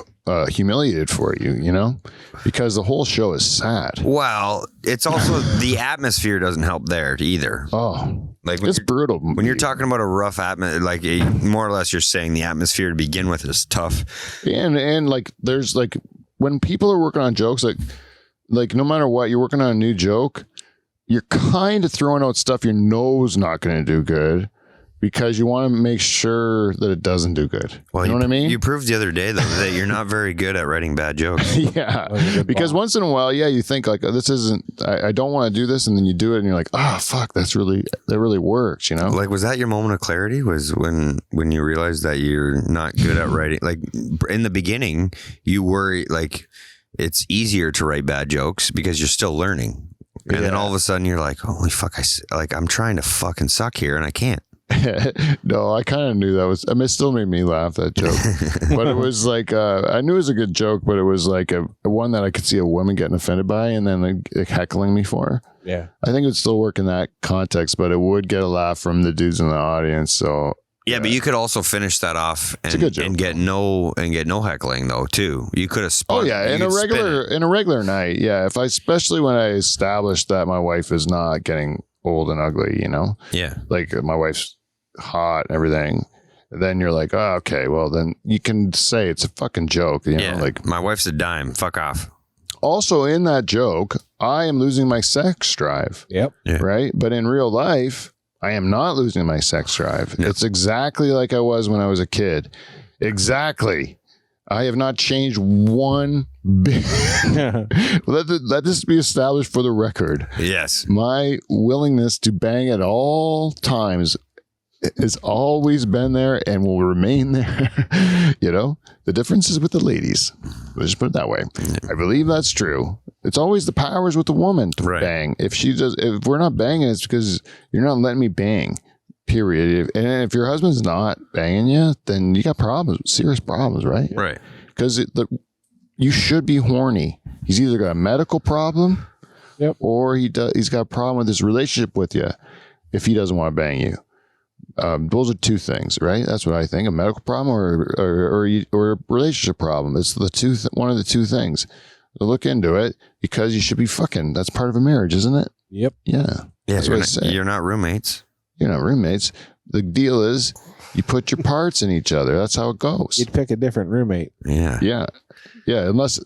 humiliated for you, because the whole show is sad.
Well, it's also the atmosphere doesn't help there either.
Oh,
like
it's brutal.
When you're talking about a rough atmosphere, like more or less you're saying the atmosphere to begin with is tough.
And like, there's like, when people are working on jokes, like no matter what, you're working on a new joke, you're kind of throwing out stuff you know is not going to do good because you want to make sure that it doesn't do good. Well, you know what I mean?
You proved the other day, though, that you're not very good at writing bad jokes.
Yeah. Because once in a while, you think like, oh, this isn't, I don't want to do this. And then you do it and you're like, oh, fuck, that really works,
Like, was that your moment of clarity? Was when you realized that you're not good at writing? Like in the beginning, you worry, like it's easier to write bad jokes because you're still learning. And then all of a sudden you're like, holy fuck, I'm trying to fucking suck here and I can't.
No, I kind of knew that was, it still made me laugh, that joke. But it was like, I knew it was a good joke, but it was like a one that I could see a woman getting offended by and then like heckling me for.
Yeah.
I think it would still work in that context, but it would get a laugh from the dudes in the audience. So
yeah, but you could also finish that off and get no heckling though too. You could have spun.
Oh yeah, in a regular night. Yeah, especially when I established that my wife is not getting old and ugly,
Yeah.
Like my wife's hot and everything. Then you're like, oh, okay, well then you can say it's a fucking joke, like
my wife's a dime. Fuck off.
Also in that joke, I am losing my sex drive.
Yep.
Yeah.
Right? But in real life, I am not losing my sex drive. No. It's exactly like I was when I was a kid. Exactly. I have not changed one bit. Let this be established for the record.
Yes.
My willingness to bang at all times has always been there and will remain there. The difference is with the ladies. Let's just put it that way. I believe that's true. It's always the powers with the woman to bang. If we're not banging, it's because you're not letting me bang. Period. And if your husband's not banging you, then you got problems, serious problems, right?
Right.
Because you should be horny. He's either got a medical problem, or he's got a problem with his relationship with you. If he doesn't want to bang you, those are two things, right? That's what I think: a medical problem or a relationship problem. It's one of the two things. So look into it because you should be fucking. That's part of a marriage, isn't it?
Yep.
Yeah.
Yeah. You're not roommates.
You're not roommates. The deal is you put your parts in each other. That's how it goes.
You'd pick a different roommate.
Yeah.
Yeah. Yeah. Unless,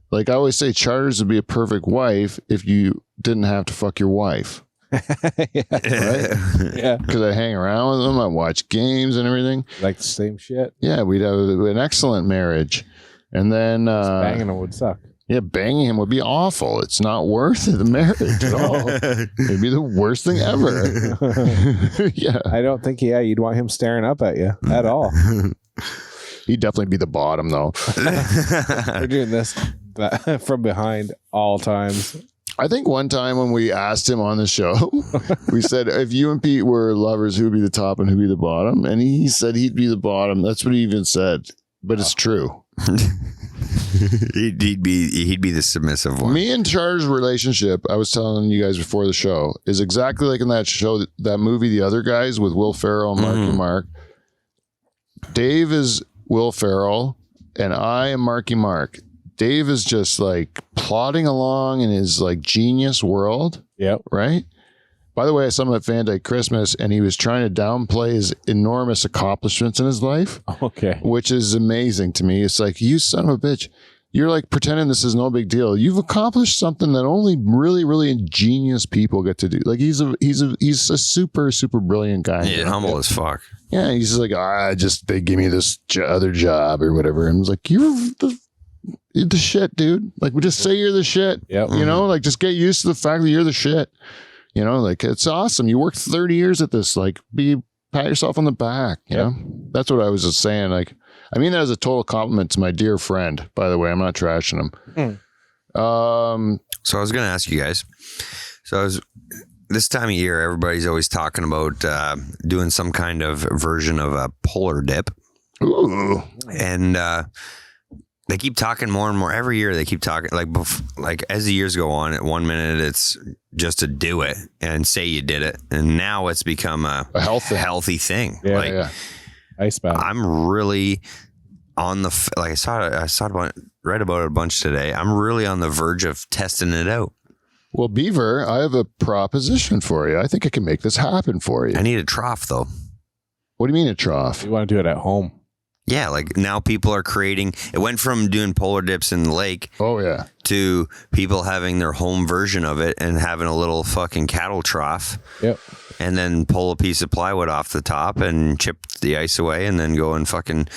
like I always say, Charters would be a perfect wife if you didn't have to fuck your wife. Right?
Yeah.
Because I hang around with them. I watch games and everything.
Like the same shit.
Yeah. We'd have an excellent marriage. And then
banging them would suck.
Yeah, banging him would be awful. It's not worth the marriage at all. It'd be the worst thing ever. Yeah.
I don't think, you'd want him staring up at you at all.
He'd definitely be the bottom, though.
We're doing this from behind all times.
I think one time when we asked him on the show, we said, if you and Pete were lovers, who'd be the top and who'd be the bottom? And he said he'd be the bottom. That's what he even said. But it's true.
He'd be the submissive one.
Me and Char's relationship, I was telling you guys before the show, is exactly like in that show, that movie, The Other Guys, with Will Ferrell and Marky Mark. Dave is Will Ferrell, and I am Marky Mark. Dave is just like plodding along in his like genius world.
Yep.
Right? By the way, I saw him at Fan Day Christmas, and he was trying to downplay his enormous accomplishments in his life.
Okay.
Which is amazing to me. It's like, you son of a bitch. You're like pretending this is no big deal. You've accomplished something that only really, really ingenious people get to do. Like he's a super, super brilliant guy.
Yeah, humble as fuck.
Yeah, he's just like, they give me this other job or whatever. And I was like, you're the shit, dude. Like, we just say you're the shit.
Yep.
Like just get used to the fact that you're the shit. Like it's awesome. You worked 30 years at this. Like, pat yourself on the back. You know, that's what I was just saying. Like, I mean that as a total compliment to my dear friend. By the way, I'm not trashing him.
So I was going to ask you guys. This time of year, everybody's always talking about doing some kind of version of a polar dip.
Ooh.
And they keep talking more and more every year. They keep talking like as the years go on. At 1 minute, it's just to do it and say you did it, and now it's become a healthy thing.
Yeah,
like
ice bath.
I'm really on the I read about it a bunch today. I'm really on the verge of testing it out.
Well, Beaver, I have a proposition for you. I think I can make this happen for you.
I need a trough though.
What do you mean a trough?
You want to do it at home?
Yeah, like now people are creating. It went from doing polar dips in the lake.
Oh yeah.
To people having their home version of it and having a little fucking cattle trough.
Yep.
And then pull a piece of plywood off the top and chip the ice away and then go and fucking.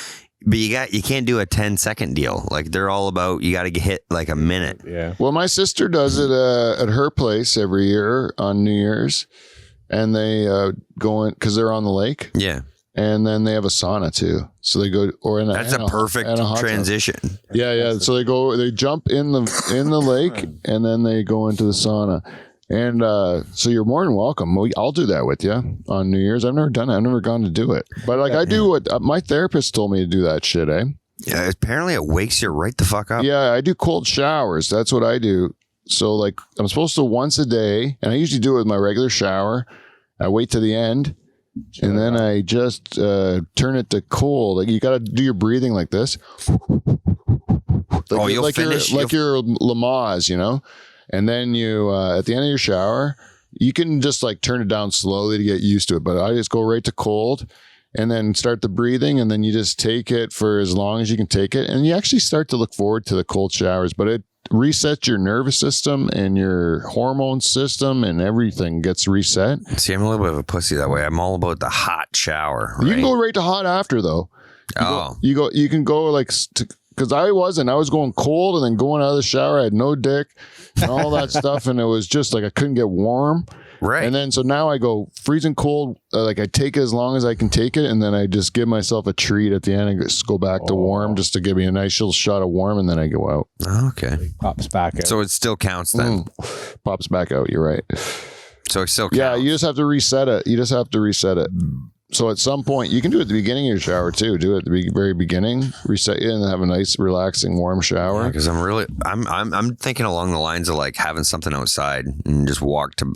But you can't do a 10-second deal. Like they're all about you got to hit like a minute.
Yeah.
Well, my sister does it at her place every year on New Year's, and they go in because they're on the lake.
Yeah.
And then they have a sauna too. So they go
that's a perfect transition.
Yeah. So they jump in the lake and then they go into the sauna. And so you're more than welcome. I'll do that with you on New Year's. I've never done it. I've never gone to do it. But like I do what my therapist told me to do that shit, eh?
Yeah, apparently it wakes you right the fuck up.
Yeah, I do cold showers. That's what I do. So like I'm supposed to once a day, and I usually do it with my regular shower. I wait to the end. And then I just turn it to cold. Like you got to do your breathing like this. Like,
you'll finish.
Like your Lamaze, And then you, at the end of your shower, you can just like turn it down slowly to get used to it. But I just go right to cold and then start the breathing. And then you just take it for as long as you can take it. And you actually start to look forward to the cold showers. But it resets your nervous system and your hormone system and everything gets reset.
See, I'm a little bit of a pussy that way. I'm all about the hot shower. Right?
You can go right to hot after though. You can go like, because I was going cold and then going out of the shower. I had no dick and all that stuff. And it was just like, I couldn't get warm.
Right.
And then so now I go freezing cold. Like I take it as long as I can take it, and then I just give myself a treat at the end and just go back to warm, just to give me a nice little shot of warm, and then I go out.
Okay.
Pops back out.
So it still counts then.
Pops back out. You're right.
So it still counts.
Yeah, you just have to reset it. So at some point, you can do it at the beginning of your shower too. Do it at the very beginning, reset it, and have a nice, relaxing, warm shower.
Because I'm thinking along the lines of like having something outside and just walk to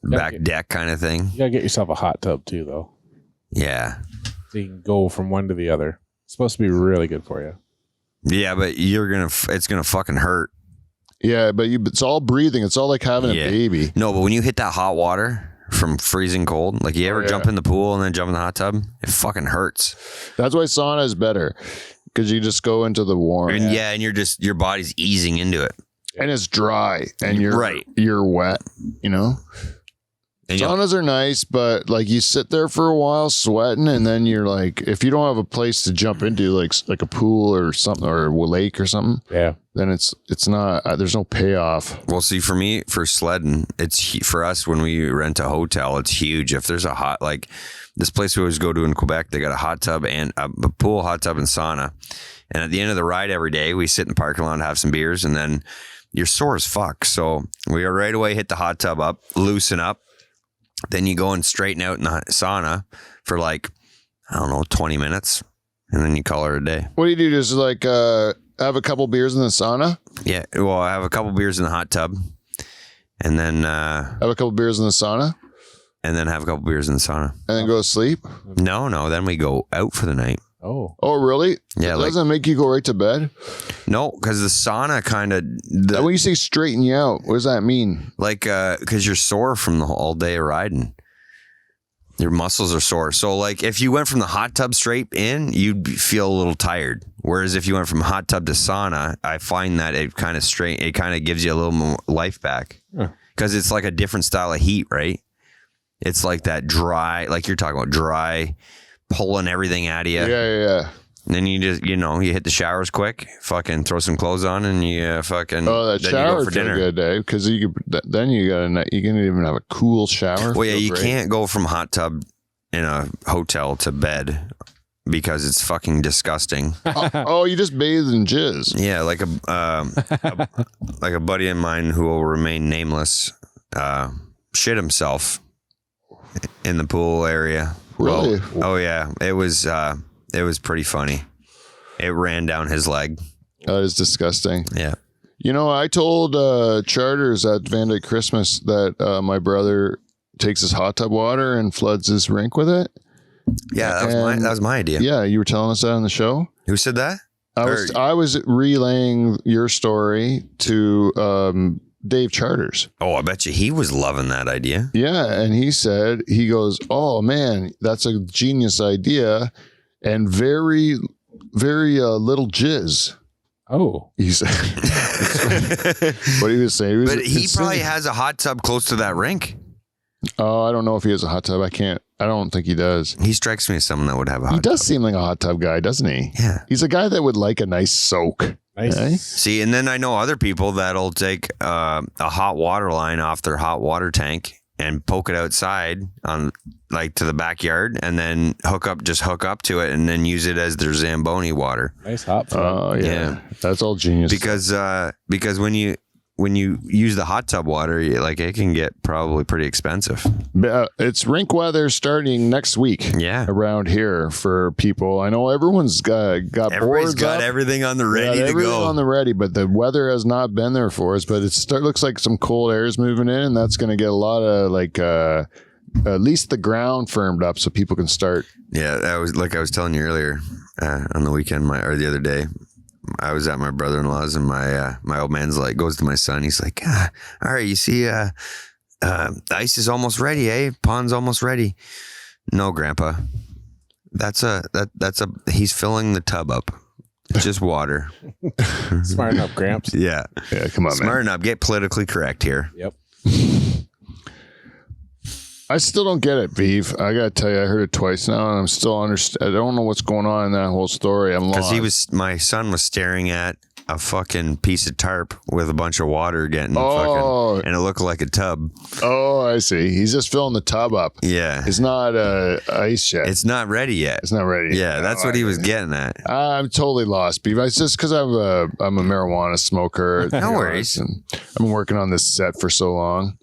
back deck kind of thing.
You gotta get yourself a hot tub too, though.
Yeah.
So you can go from one to the other. It's supposed to be really good for you.
Yeah, but it's gonna fucking hurt.
Yeah, but it's all breathing. It's all like having a baby.
No, but when you hit that hot water from freezing cold, like you ever jump in the pool and then jump in the hot tub, it fucking hurts.
That's why sauna is better, because you just go into the warm.
And and your body's easing into it.
And it's dry, and you're wet, And saunas are nice, but like you sit there for a while sweating, and then you're like, if you don't have a place to jump into, like a pool or something, or a lake or something, then it's not. There's no payoff.
Well, see, for me, for sledding, for us when we rent a hotel, it's huge. If there's a hot, like this place we always go to in Quebec, they got a hot tub and a pool, hot tub, and sauna. And at the end of the ride every day, we sit in the parking lot and have some beers, and then you're sore as fuck. So we right away hit the hot tub up, loosen up. Then you go and straighten out in the sauna for like, I don't know, 20 minutes. And then you call it a day.
What do you do? Just like have a couple beers in the sauna?
Yeah. Well, I have a couple beers in the hot tub. And then
have a couple beers in the sauna?
And then have a couple beers in the sauna.
And then go to sleep?
No. Then we go out for the night.
Oh, really?
Yeah.
It doesn't make you go right to bed?
No, because the sauna kind of...
When you say straighten you out, what does that mean?
Like, because you're sore from the all day of riding. Your muscles are sore. So, like, if you went from the hot tub straight in, you'd feel a little tired. Whereas if you went from hot tub to sauna, I find that it kind of gives you a little more life back. Because it's like a different style of heat, right? It's like that dry, like you're talking about dry... pulling everything out of you.
Yeah.
And then you just, you hit the showers quick, fucking throw some clothes on, and you fucking.
Oh, that shower for dinner. Good day, because you can even have a cool shower.
Well, yeah, you can't go from hot tub in a hotel to bed because it's fucking disgusting.
Oh, you just bathe in jizz.
Yeah, like a buddy of mine who will remain nameless, shit himself in the pool area.
Really?
Well, oh yeah, it was pretty funny. It ran down his leg.
That is disgusting.
Yeah.
I told Charters at Van Dyke Christmas that my brother takes his hot tub water and floods his rink with it.
Yeah, that was my idea.
Yeah, you were telling us that on the show.
Who said that?
I was relaying your story to Dave Charters.
Oh, I bet you he was loving that idea.
Yeah, and he goes, "Oh man, that's a genius idea, and very, very little jizz."
Oh,
he said. What he was saying.
But he probably has a hot tub close to that rink.
Oh, I don't know if he has a hot tub. I don't think he does.
He strikes me as someone that would have a hot tub.
He does seem like a hot tub guy, doesn't he?
Yeah.
He's a guy that would like a nice soak.
Nice.
Okay?
See, and then I know other people that'll take a hot water line off their hot water tank and poke it outside on like to the backyard, and then hook up to it, and then use it as their Zamboni water.
Nice hot.
Oh yeah, that's all genius.
Because when you use the hot tub water, it can get probably pretty expensive.
It's rink weather starting next week.
Yeah,
around here for people. I know everyone's got
everybody's got everything on the ready to go.
On the ready, but the weather has not been there for us. But looks like some cold air is moving in, and that's going to get a lot of at least the ground firmed up so people can start. Yeah,
I was telling you earlier on the weekend, or the other day. I was at my brother-in-law's, and my old man's goes to my son. He's like, all right, you see, the ice is almost ready, eh? Pond's almost ready. No, Grandpa, he's filling the tub up. It's just water.
Smarten up, Gramps.
Yeah,
come on,
Smarten up. Get politically correct here.
Yep.
I still don't get it, Vive. I gotta tell you, I heard it twice now, and I'm still I don't know what's going on in that whole story. I'm lost.
Because my son was staring at a fucking piece of tarp with a bunch of water getting
Oh.
fucking, and it looked like a tub.
Oh, I see. He's just filling the tub up.
Yeah.
It's not ice yet.
It's not ready yet.
It's not ready.
Yeah, that's what he was getting at.
I'm totally lost, Beav. It's just because I'm a marijuana smoker.
No worries.
And I've been working on this set for so long.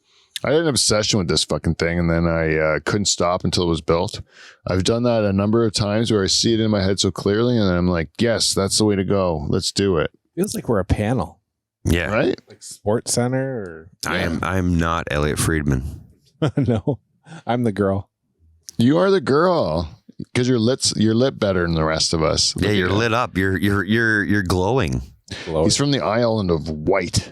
I had an obsession with this fucking thing, and then I couldn't stop until it was built. I've done that a number of times where I see it in my head so clearly, and then I'm like, yes, that's the way to go. Let's do it.
Feels like we're a panel,
Yeah.
Right?
like Sports Center. Or
I'm not Elliot Friedman.
no, I'm the girl.
You are the girl because you're lit better than the rest of us.
Yeah, you're lit up. You're glowing.
He's from the island of white.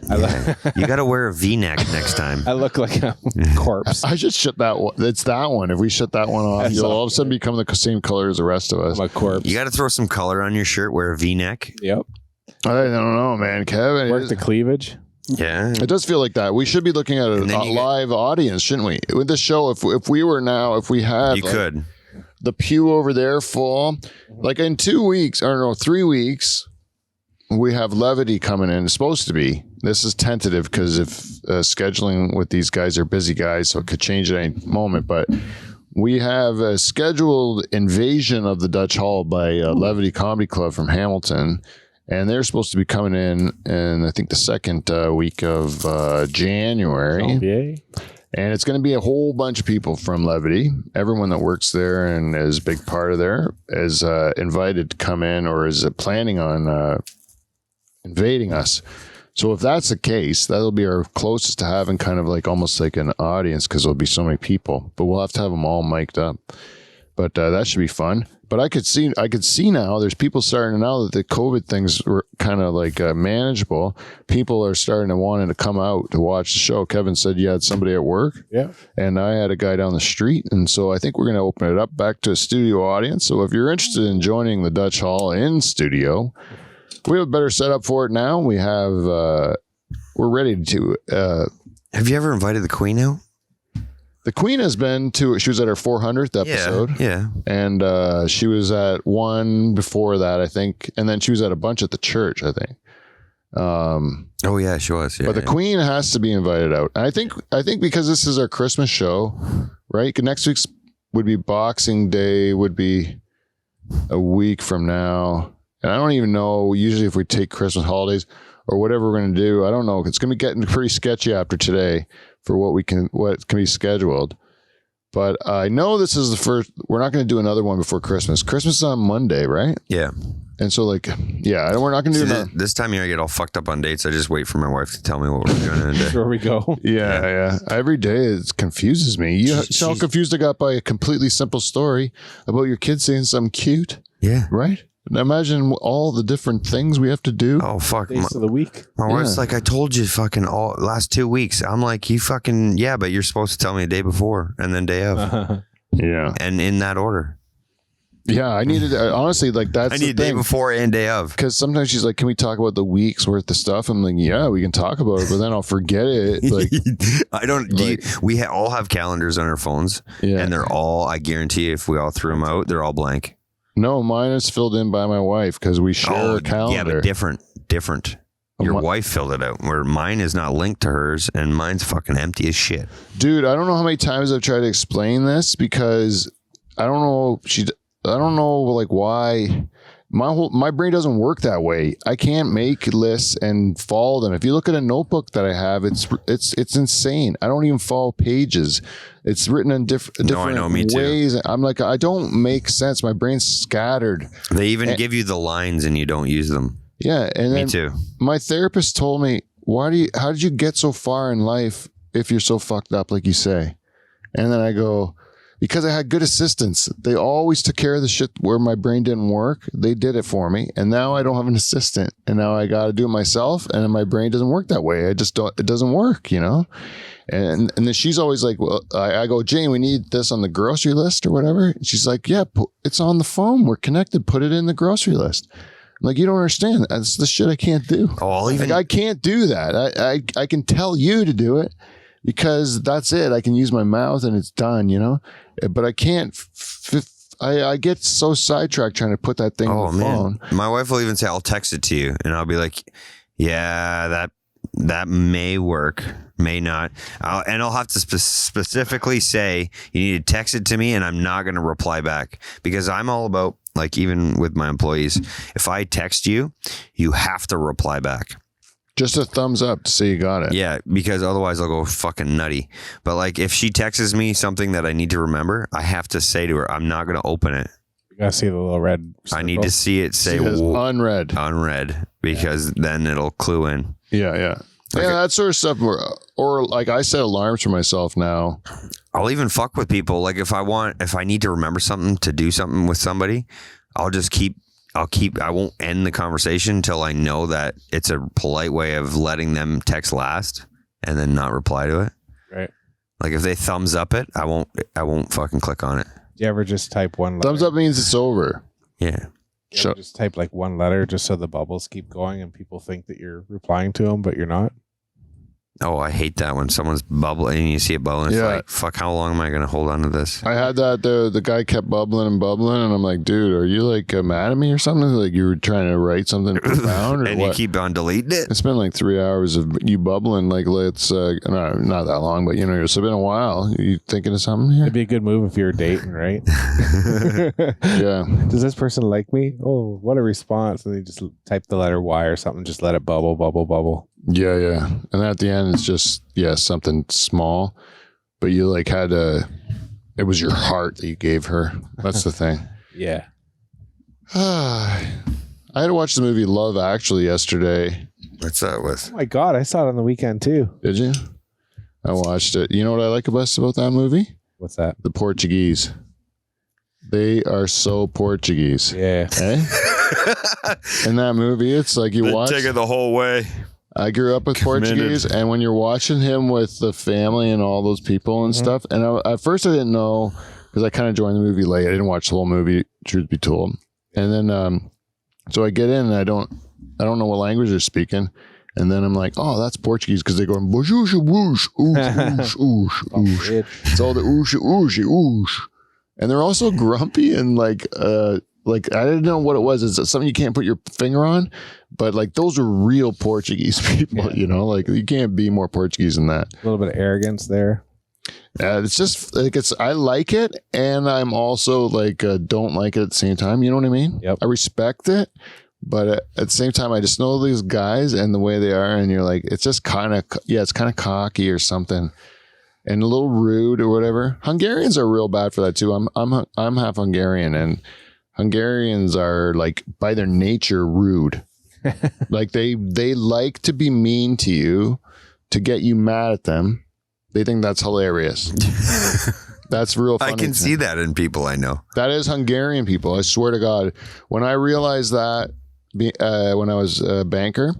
You got to wear a V-neck next time.
I look like a corpse.
I should shut that one. It's that one. If we shut that one off,
That's
you'll
all.
all of a sudden become the same color as the rest of us.
I'm a corpse.
You got to throw some color on your shirt. Wear a V-neck.
Yep.
I don't know, man. Kevin,
Work the cleavage.
Yeah.
it does feel like that. We should be looking at a
And then you get-
live audience, shouldn't we? With this show, if we had
You
like,
could.
the pew over there full, like in 2 weeks, or no, 3 weeks, we have Levity coming in. It's supposed to be. This is tentative because if scheduling with these guys are busy guys, so it could change at any moment. But we have a scheduled invasion of the Dutch Hall by Levity Comedy Club from Hamilton. And they're supposed to be coming in I think the second week of January.
Yay.
And it's going to be a whole bunch of people from Levity. Everyone that works there and is a big part of there is invited to come in or is planning on invading us. So if that's the case, that'll be our closest to having kind of like almost like an audience because there'll be so many people. But we'll have to have them all mic'd up. But that should be fun. But I could see now there's people starting now that the COVID things were kind of like manageable. People are starting to wanting to come out to watch the show. Kevin said you had somebody at work.
Yeah.
And I had a guy down the street. And so I think we're going to open it up back to a studio audience. So if you're interested in joining the Dutch Hall in studio, we have a better setup for it now. We have, we're ready to.
Have you ever invited the Queen out?
The Queen has been to, she was at her 400th episode.
Yeah.
And she was at one before that, I think. And then she was at a bunch at the church, I think.
Oh, yeah, she was. Yeah,
But the Queen has to be invited out. And I think because this is our Christmas show, right? Next week's would be Boxing Day, would be a week from now. And I don't even know, usually if we take Christmas holidays or whatever we're going to do, I don't know. It's going to be getting pretty sketchy after today for what can be scheduled. But I know this is the first, we're not going to do another one before Christmas. Christmas is on Monday, right?
Yeah.
And so we're not going to do another.
This time of year, I get all fucked up on dates. I just wait for my wife to tell me what we're doing in a day.
Where we go.
Yeah. Every day it confuses me. You see how confused I got by a completely simple story about your kid saying something cute,
Yeah.
right? Imagine all the different things we have to do.
Oh, fuck.
Days of the week.
My wife's
Yeah.
like, I told you fucking all last 2 weeks. I'm like, you fucking, yeah, but you're supposed to tell me a day before and then day of.
Yeah.
And in that order.
Yeah. I needed, honestly, like that's
I need a day before and day of.
Because sometimes she's like, can we talk about the week's worth of stuff? I'm like, yeah, we can talk about it, but then I'll forget it. Like,
I don't, we all have calendars on our phones
yeah.
and they're all, I guarantee if we all threw them out, they're all blank.
No, mine is filled in by my wife because we share a calendar.
Yeah, but different. Your wife filled it out, where mine is not linked to hers, and mine's fucking empty as shit.
Dude, I don't know how many times I've tried to explain this because I don't know like why my brain doesn't work that way. I can't make lists and follow them. If you look at a notebook that I have, it's insane. I don't even follow pages. It's written in different
I know, me too.
ways. I'm like, I don't make sense. My brain's scattered.
They even give you the lines and you don't use them.
Yeah, and
Me
then
too.
my therapist told me, how did you get so far in life if you're so fucked up like you say? And then I go, because I had good assistants. They always took care of the shit where my brain didn't work. They did it for me. And now I don't have an assistant. And now I got to do it myself. And my brain doesn't work that way. It doesn't work, you know? And then she's always like, well, I go, Jane, we need this on the grocery list or whatever. And she's like, yeah, it's on the phone. We're connected. Put it in the grocery list. I'm like, you don't understand. That's the shit I can't do.
Oh,
I can't do that. I can tell you to do it because that's it. I can use my mouth and it's done, you know, but I can't I get so sidetracked trying to put that thing on the phone.
My wife will even say, I'll text it to you. And I'll be like, yeah, that may work, may not. I'll have to specifically say, you need to text it to me and I'm not going to reply back, because I'm all about, like, even with my employees, if I text you, you have to reply back.
Just a thumbs up to say you got it.
Yeah, because otherwise I'll go fucking nutty. But like, if she texts me something that I need to remember, I have to say to her, I'm not going to open it.
You gotta see the little red circle.
I need to see it say
unread,
because then it'll clue in.
Yeah.
Okay.
Yeah, that sort of stuff. Or like I set alarms for myself now.
I'll even fuck with people. Like if I need to remember something to do something with somebody, I won't end the conversation until I know that it's a polite way of letting them text last and then not reply to it.
Right.
Like if they thumbs up it, I won't fucking click on it.
Do you ever just type one letter?
Thumbs up means it's over.
Yeah.
You ever just type like one letter just so the bubbles keep going and people think that you're replying to them, but you're not?
Oh, I hate that when someone's bubbling and you see it bubbling. It's like, fuck, how long am I going to hold on to this?
I had that. The guy kept bubbling, and I'm like, dude, are you like mad at me or something? Like you were trying to write something profound, or
and
what?
you keep on deleting it?
It's been like 3 hours of you bubbling. Like let's not that long, but it's been a while. You thinking of something here?
It'd be a good move if you were dating, right?
Yeah.
Does this person like me? Oh, what a response. And they just type the letter Y or something. Just let it bubble, bubble, bubble.
Yeah. And at the end, it's just, something small, but you like had it was your heart that you gave her. That's the thing.
Yeah.
I had to watch the movie Love Actually yesterday.
What's that with?
Oh my God, I saw it on the weekend too.
Did you? I watched it. You know what I like best about that movie?
What's that?
The Portuguese. They are so Portuguese.
Yeah.
Eh? In that movie, it's like you watch.
Take it the whole way.
I grew up with Portuguese, and when you're watching him with the family and all those people and stuff, and at first I didn't know, because I kind of joined the movie late. I didn't watch the whole movie, truth be told. And then, so I get in, and I don't know what language they're speaking. And then I'm like, oh, that's Portuguese, because they go, whoosh, whoosh, whoosh, whoosh, whoosh, whoosh. It's all the oosh, oosh, oosh. And they're also grumpy and like I didn't know what it was. It's something you can't put your finger on, but like those are real Portuguese people, like you can't be more Portuguese than that.
A little bit of arrogance there.
It's just like I like it, and I'm also like don't like it at the same time. You know what I mean?
Yep.
I respect it, but at the same time, I just know these guys and the way they are, and you're like, it's just kind of it's kind of cocky or something, and a little rude or whatever. Hungarians are real bad for that too. I'm half Hungarian, and Hungarians are like by their nature rude. Like they like to be mean to you to get you mad at them. They think that's hilarious. That's real funny.
I can see that in people I know.
That is Hungarian people. I swear to God. When I realized that when I was a banker.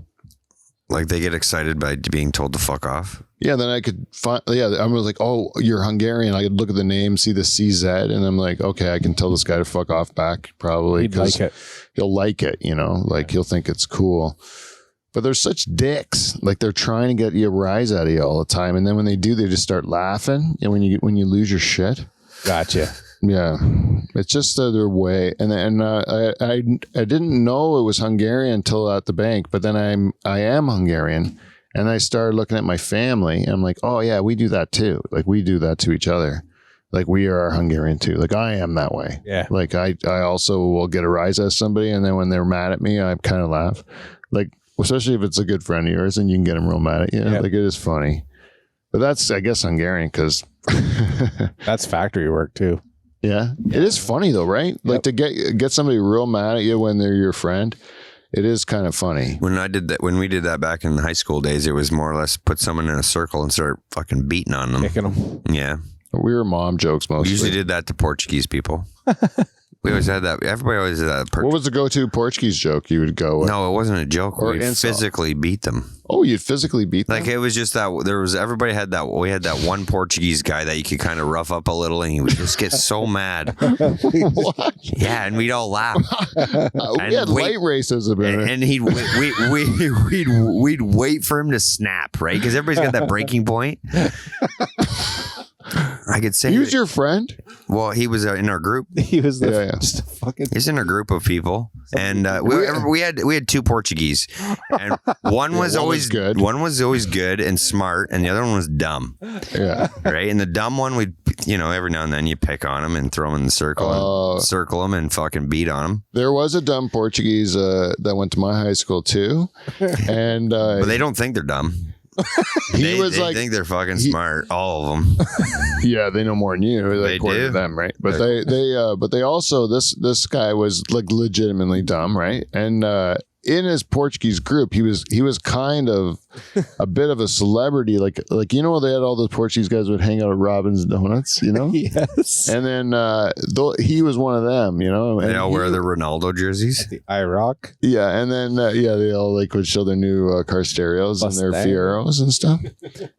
Like they get excited by being told to fuck off.
Yeah, then I could find. Yeah, I was like, "Oh, you're Hungarian." I could look at the name, see the CZ, and I'm like, "Okay, I can tell this guy to fuck off back." Probably
He'd like it.
He'll like it, like he'll think it's cool. But they're such dicks. Like they're trying to get you a rise out of you all the time, and then when they do, they just start laughing. And when you lose your shit,
gotcha.
Yeah, it's just their way. And I didn't know it was Hungarian until at the bank, but then I am Hungarian, and I started looking at my family, and I'm like, oh yeah, we do that too. Like we do that to each other. Like we are Hungarian too. Like I am that way.
Yeah.
Like I also will get a rise out of somebody, and then when they're mad at me, I kind of laugh. Like especially if it's a good friend of yours, and you can get them real mad at you. Yep. Like it is funny. But that's, I guess, Hungarian because
that's factory work too.
Yeah. It is funny though, right? Yep. Like to get somebody real mad at you when they're your friend. It is kind of funny.
When we did that back in the high school days, it was more or less put someone in a circle and start fucking beating on them.
Kicking them.
Yeah.
We were mom jokes mostly.
We usually did that to Portuguese people. We always had that. Everybody always did that.
What was the go-to Portuguese joke you would go with?
No, it wasn't a joke. We physically beat them.
Oh, you'd physically beat them?
Like it was just that everybody had that. We had that one Portuguese guy that you could kind of rough up a little, and he would just get so mad.
What?
Yeah, and we'd all laugh.
We had light racism in it.
And we'd wait for him to snap, right? Because everybody's got that breaking point. I could say
he was your friend?
Well, he was in our group.
He was
Yeah.
just a fucking.
He's in a group of people, and we had two Portuguese, and one was always
good.
One was always good and smart, and the other one was dumb.
Yeah.
Right, and the dumb one, we'd every now and then you pick on him and throw him in the circle, and circle him and fucking beat on him.
There was a dumb Portuguese that went to my high school too, and
But they don't think they're dumb.
he
they
was like,
think they're fucking smart, all of them.
yeah, they know more than you.
They
according
do.
to them, right? But they also this guy was like legitimately dumb, right? And in his Portuguese group, he was kind of a bit of a celebrity, like they had all those Portuguese guys would hang out at Robin's Donuts,
Yes.
and then he was one of them, and
They all wear their Ronaldo jerseys.
The IROC.
yeah, and then they all would show their new car stereos and their
Mustang.
Fieros and stuff,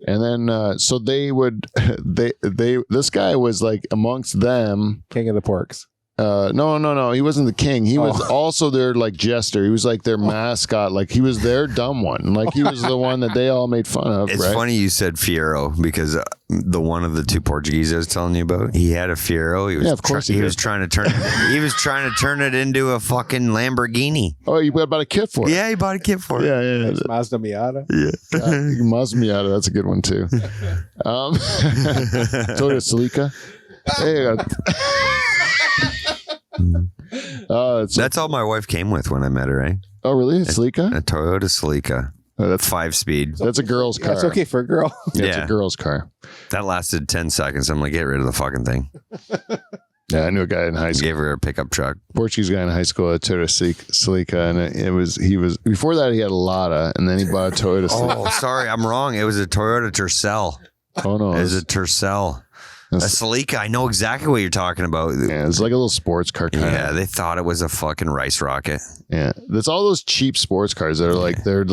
and then so they would this guy was like amongst them.
King of the Porks.
No, he wasn't the king. He was also their like jester. He was like their mascot. Like he was their dumb one. Like he was the one that they all made fun of.
It's
right?
funny you said Fiero because the one of the two Portuguese I was telling you about, he had a Fiero. He was
of course he
he
did.
was trying to turn it into a fucking Lamborghini.
Oh, you bought a kit for it?
Yeah, he bought a kit for it.
Yeah.
Mazda Miata.
Must Miata. That's a good one too. Toyota Celica. Hey,
That's all my wife came with when I met her, eh?
oh, really? Celica?
A Toyota Celica.
Oh, that's
5-speed.
that's a girl's car.
That's okay for a girl.
Yeah, it's
Yeah.
a girl's car.
That lasted 10 seconds. I'm like, get rid of the fucking thing.
Yeah, I knew a guy in high school.
Gave her a pickup truck.
Portuguese guy in high school, a Toyota Celica, and he was before that he had a Lada, and then he bought a Toyota Celica.
Oh, sorry, I'm wrong. It was a Toyota Tercel.
Oh no,
It was a Tercel. A Celica. I know exactly what you're talking about.
yeah, it's like a little sports car kind
Yeah,
of.
they thought it was a fucking rice rocket.
Yeah, that's all those cheap sports cars that are they're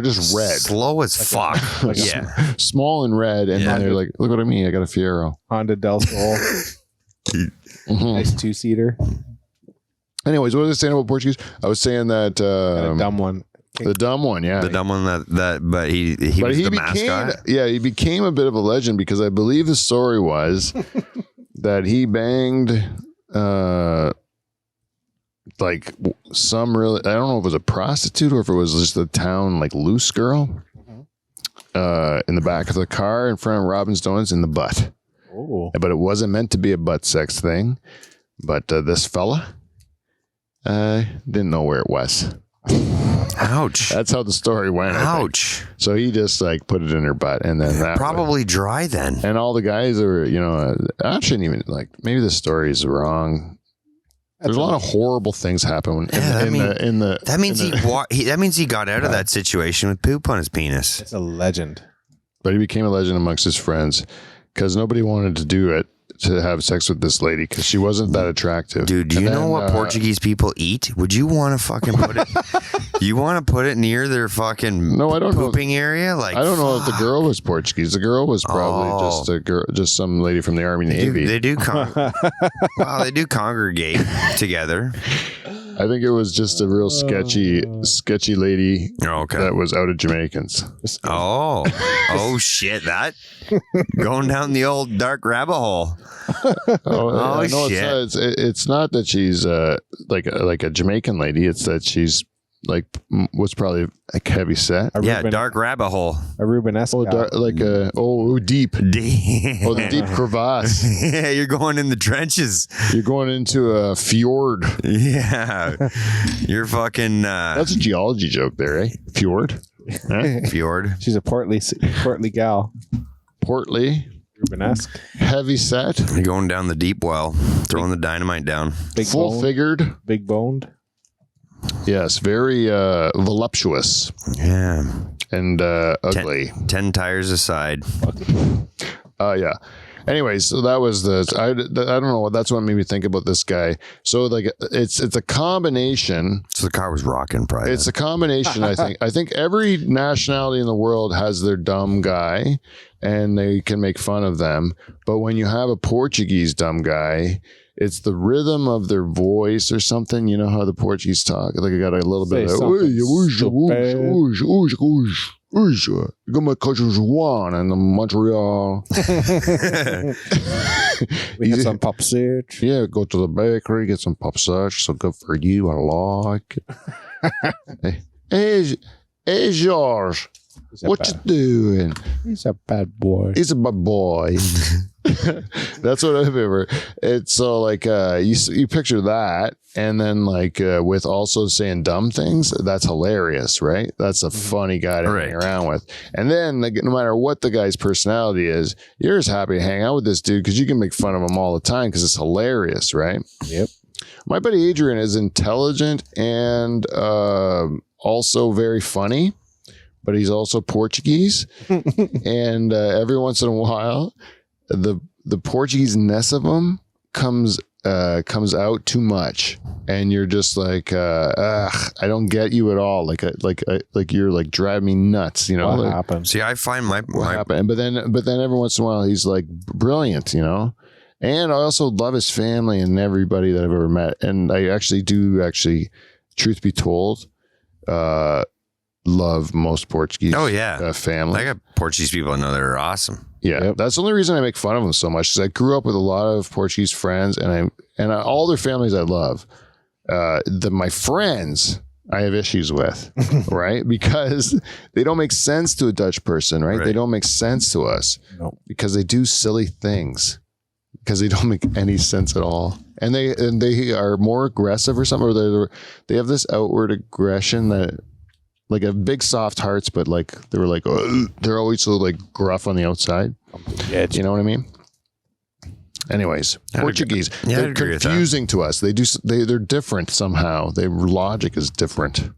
just red,
Slow as fuck. Yeah.
small and red, and
Yeah.
then they're like, look what I mean, I got a Fiero.
Honda Del Sol.
Mhm.
Nice 2-seater.
Anyways, what was I saying about Portuguese? I was saying that
And a dumb one.
the dumb one, yeah.
The dumb one but he was the mascot.
Yeah, he became a bit of a legend because I believe the story was that he banged like some really, I don't know if it was a prostitute or if it was just a town like loose girl in the back of the car in front of Robin's Donuts in the butt.
Oh.
But it wasn't meant to be a butt sex thing. But this fella didn't know where it was.
Ouch.
That's how the story went. I think.
Ouch.
So he just like put it in her butt, and then that
Probably dry then.
and all the guys are, I shouldn't even maybe the story is wrong. There's a lot of horrible things happen
That means he got out of that situation with poop on his penis.
It's a legend.
but he became a legend amongst his friends because nobody wanted to do it to have sex with this lady because she wasn't that attractive.
Dude, do you know what Portuguese people eat? Would you want to fucking put it? You want to put it near their fucking
No, I don't know.
pooping area? Like
I don't know if the girl was Portuguese. The girl was probably just a girl, just some lady from the Army Navy.
They do congregate together.
I think it was just a real sketchy lady
Oh, okay.
that was out of Jamaicans.
Oh shit! That going down the old dark rabbit hole.
Oh, no,
shit!
It's not that she's like a Jamaican lady. It's that she's like what's probably like heavy set.
Yeah, dark rabbit hole.
A Rubenesque.
Deep.
Deep.
Oh, the deep crevasse.
Yeah, you're going in the trenches.
You're going into a fjord.
Yeah, you're fucking
That's a geology joke there, eh? Fjord. Huh?
fjord.
She's a portly gal.
Portly,
Rubenesque.
heavy set,
You're going down the deep well, throwing the dynamite down.
Big
full
boned.
figured.
Big boned.
Yes, very voluptuous
Yeah,
and ugly.
10 tires aside.
Yeah. Anyways, so that was I don't know. That's what made me think about this guy. So like, it's a combination.
So the car was rocking, probably.
It's a combination. I think every nationality in the world has their dumb guy, and they can make fun of them. But when you have a Portuguese dumb guy, it's the rhythm of their voice or something. You know how the Portuguese talk? Like I got a little bit of You got my cousin's one in Montreal.
We had some pop sandwich.
Yeah, go to the bakery, get some pop sash. So good for you. I like it. Hey, George. What you doing?
He's a bad boy.
He's a bad boy. That's what I remember. It's so like you picture that, and then like with also saying dumb things. That's hilarious, right? That's a funny guy to hang around with. And then like, no matter what the guy's personality is, you're just happy to hang out with this dude because you can make fun of him all the time because it's hilarious, right?
Yep.
My buddy Adrian is intelligent and also very funny. But he's also Portuguese, and every once in a while, the Portuguese-ness of him comes out too much, and you're just like, I don't get you at all. Like you're like driving me nuts, you know.
What
like,
happened?
See, I find
what happened? But then every once in a while, he's like brilliant, you know. And I also love his family and everybody that I've ever met. And I actually, truth be told, love most Portuguese family.
I got Portuguese people I know that are awesome.
Yeah,
Yep.
that's the only reason I make fun of them so much. Is I grew up with a lot of Portuguese friends, and all their families I love. My friends I have issues with, right? Because they don't make sense to a Dutch person, right? They don't make sense to us because they do silly things because they don't make any sense at all. And they are more aggressive or something, or they have this outward aggression that. Like a big soft hearts, but like they were like, they're always so like gruff on the outside. You know what I mean? Anyways, Portuguese, they're confusing to us. They're different somehow. Their logic is different.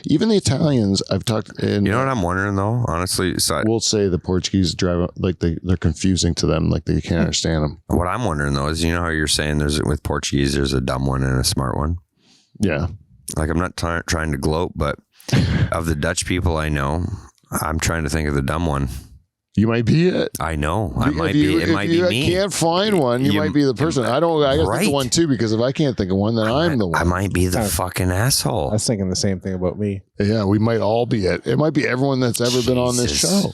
Even the Italians, I've talked. You
know what I'm wondering though, honestly,
we'll say the Portuguese drive like they're confusing to them, like they can't understand them.
What I'm wondering though is, you know how you're saying with Portuguese, there's a dumb one and a smart one.
Yeah.
Like I'm not trying to gloat, but. Of the Dutch people I know, I'm trying to think of the dumb one.
You might be it.
I know. I might be. It might be me.
If you can't find one, you might be the person. I gotta think of one too, because if I can't think of one, then I'm the one.
I might be the fucking asshole.
I was thinking the same thing about me.
Yeah, we might all be it. It might be everyone that's ever been on this show.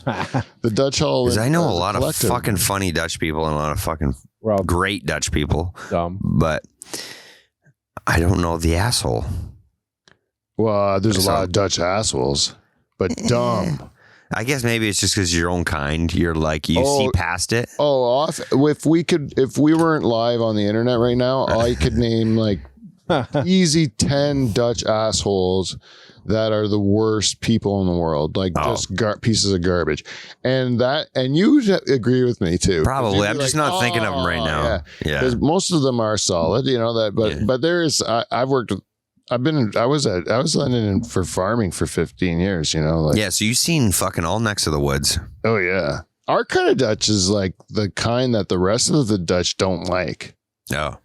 The Dutch Hall.
Because I know a lot of fucking funny Dutch people and a lot of fucking great Dutch people.
Dumb.
But I don't know the asshole.
Well, there's a lot of Dutch assholes, but dumb.
I guess maybe it's just because your own kind. You're like, you see past it.
If we weren't live on the internet right now, I could name like easy 10 Dutch assholes that are the worst people in the world, like just pieces of garbage. And you agree with me too.
Probably. I'm just not thinking of them right now. Yeah.
Because most of them are solid, you know that. But there is. I've worked with. I was London for farming for 15 years, you know. Like,
yeah, so you've seen fucking all necks of the woods.
Oh yeah. Our kind of Dutch is like the kind that the rest of the Dutch don't like.
Oh.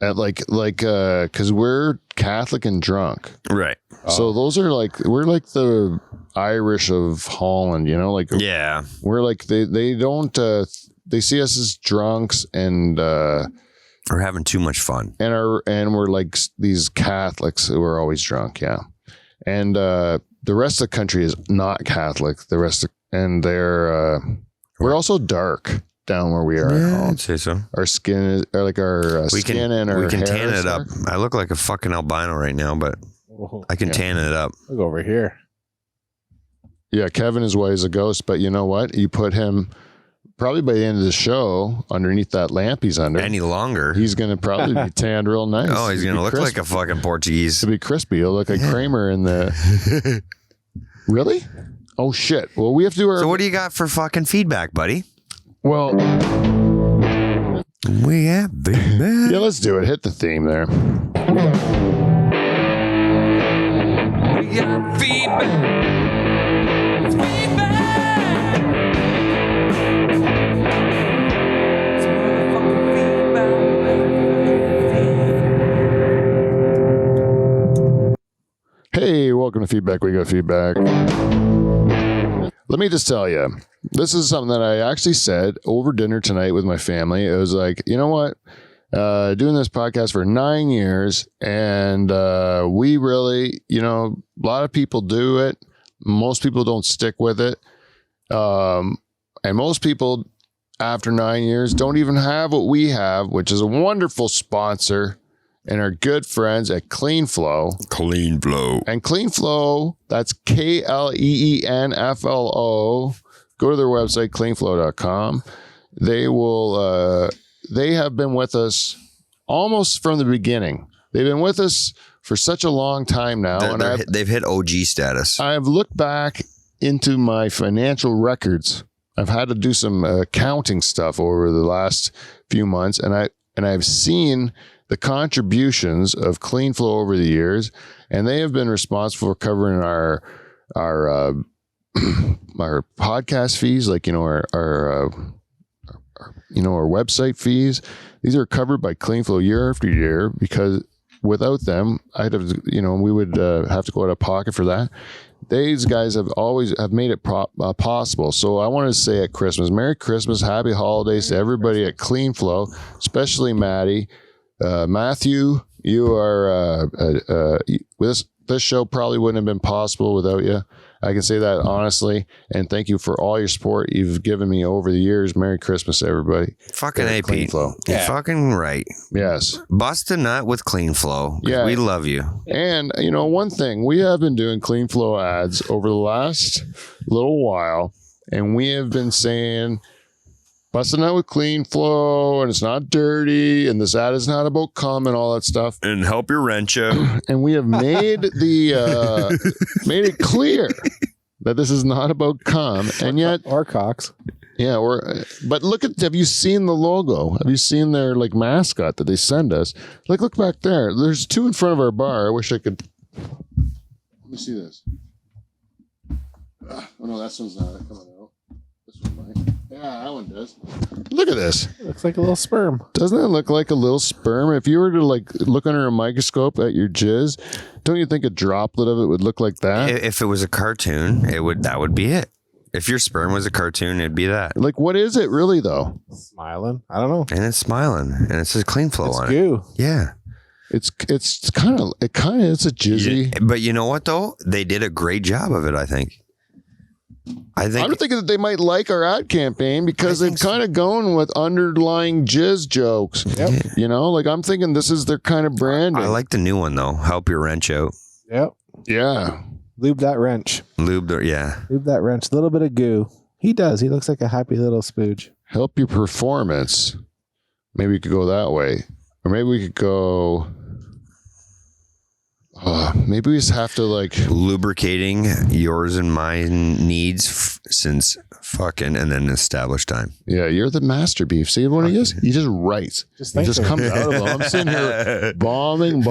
Cause we're Catholic and drunk.
Right.
So those are we're like the Irish of Holland, you know, like,
yeah,
we're like, they don't, they see us as drunks and,
we're having too much fun,
and we're like these Catholics who are always drunk, yeah. And the rest of the country is not Catholic. We're also dark down where we are.
Yeah, I'd say so.
Our skin is skin and our
we can
hair
tan it up. I look like a fucking albino right now, but I can tan it up.
Look over here.
Yeah, Kevin is white as a ghost, but you know what? You put him. Probably by the end of the show, underneath that lamp he's under.
Any longer.
He's going to probably be tanned real nice.
Oh, he's going to look like a fucking Portuguese.
He'll be crispy. He'll look like Kramer in the... Really? Oh, shit. Well, we have to do our...
So what do you got for fucking feedback, buddy?
Well...
We have feedback.
Yeah, let's do it. Hit the theme there.
We got feedback.
Hey, welcome to Feedback. We got feedback. Let me just tell you, this is something that I actually said over dinner tonight with my family. It was like, you know what? Doing this podcast for 9 years, and we really, you know, a lot of people do it. Most people don't stick with it. And most people, after 9 years, don't even have what we have, which is a wonderful sponsor and our good friends at Clean Flow.
Clean Flow.
And Clean Flow, that's KLEENFLO. Go to their website, cleanflow.com. They have been with us almost from the beginning. They've been with us for such a long time now.
They've hit OG status.
I've looked back into my financial records. I've had to do some accounting stuff over the last few months, and I've seen the contributions of Clean Flow over the years, and they have been responsible for covering our our podcast fees, like our website fees. These are covered by Clean Flow year after year, because without them, I'd have, we would have to go out of pocket for that. These guys have made it possible. So I want to say at Christmas, Merry Christmas, Happy Holidays to everybody at Clean Flow, especially Maddie. Matthew, you are this show probably wouldn't have been possible without you. I can say that honestly, and thank you for all your support you've given me over the years. Merry Christmas, everybody.
Fucking A, Pete.
Flow.
You're fucking right.
Yes.
Bust a nut with Clean Flow.
Yeah.
We love you.
And, one thing, we have been doing Clean Flow ads over the last little while, and we have been saying, busting out with Clean Flow, and it's not dirty, and this ad is not about cum and all that stuff.
And help your wrench out.
And we have made made it clear that this is not about cum, and yet
Or cocks.
yeah, but have you seen the logo? Have you seen their mascot that they send us? Look back there. There's two in front of our bar. I wish I could. Let me see this. Oh no, that one's not coming out. This one might. Yeah, that one does. Look at this.
It looks like a little sperm.
Doesn't that look like a little sperm? If you were to look under a microscope at your jizz, don't you think a droplet of it would look like that?
If it was a cartoon, that would be it. If your sperm was a cartoon, it'd be that.
What is it really though?
Smiling. I don't know.
And it's smiling, and it says Clean Flow
It's
on
goo.
it. Yeah.
It's kind of it's a jizzy.
But you know what though? They did a great job of it, I think. I'm
thinking that they might like our ad campaign because they've kind of going with underlying jizz jokes.
Yep.
I'm thinking this is their kind of branding.
I like the new one though. Help your wrench out.
Yep.
Yeah.
Lube that wrench.
Lube that
wrench. A little bit of goo. He does. He looks like a happy little spooge.
Help your performance. Maybe we could go that way. Or maybe we could go... maybe we just have to
lubricating yours and mine needs since fucking and then established time.
Yeah, you're the master beef. See what he is? He just writes. It just comes out of him. I'm sitting here bombing.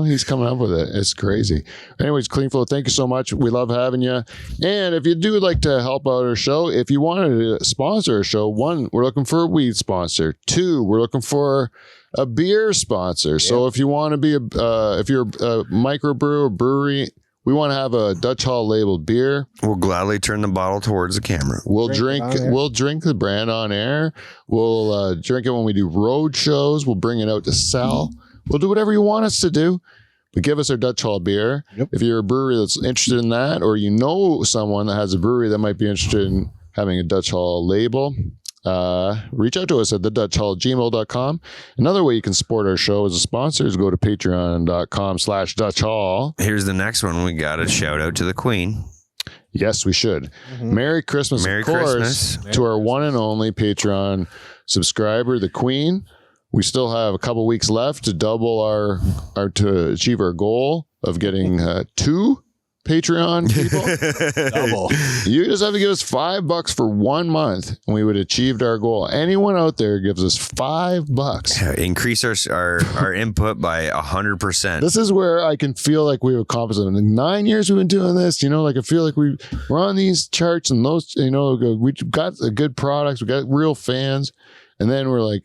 He's coming up with it. It's crazy. Anyways, Clean Flow, thank you so much. We love having you. And if you do like to help out our show, if you wanted to sponsor a show, 1, we're looking for a weed sponsor. 2, we're looking for a beer sponsor. Yeah. So if you want to be if you're a microbrew or brewery, we want to have a Dutch Hall labeled beer.
We'll gladly turn the bottle towards the camera.
We'll drink the brand on air. We'll drink it when we do road shows. We'll bring it out to sell. We'll do whatever you want us to do. But give us our Dutch Hall beer. Yep. If you're a brewery that's interested in that, or someone that has a brewery that might be interested in having a Dutch Hall label, reach out to us at thedutchhall@gmail.com. Another way you can support our show as a sponsor is go to patreon.com/dutchhall.
Here's the next one. We got a shout out to the Queen.
Yes, we should. Mm-hmm. Merry Christmas, of course, to our one and only Patreon subscriber, the Queen. We still have a couple weeks left to double to achieve our goal of getting 2 Patreon people. Double. You just have to give us $5 for 1 month, and we would have achieved our goal. Anyone out there gives us $5.
Yeah, increase our input by 100%.
This is where I can feel like we've accomplished it. In 9 years we've been doing this. I feel like we're on these charts, and those, we got a good products, we got real fans, and then we're like,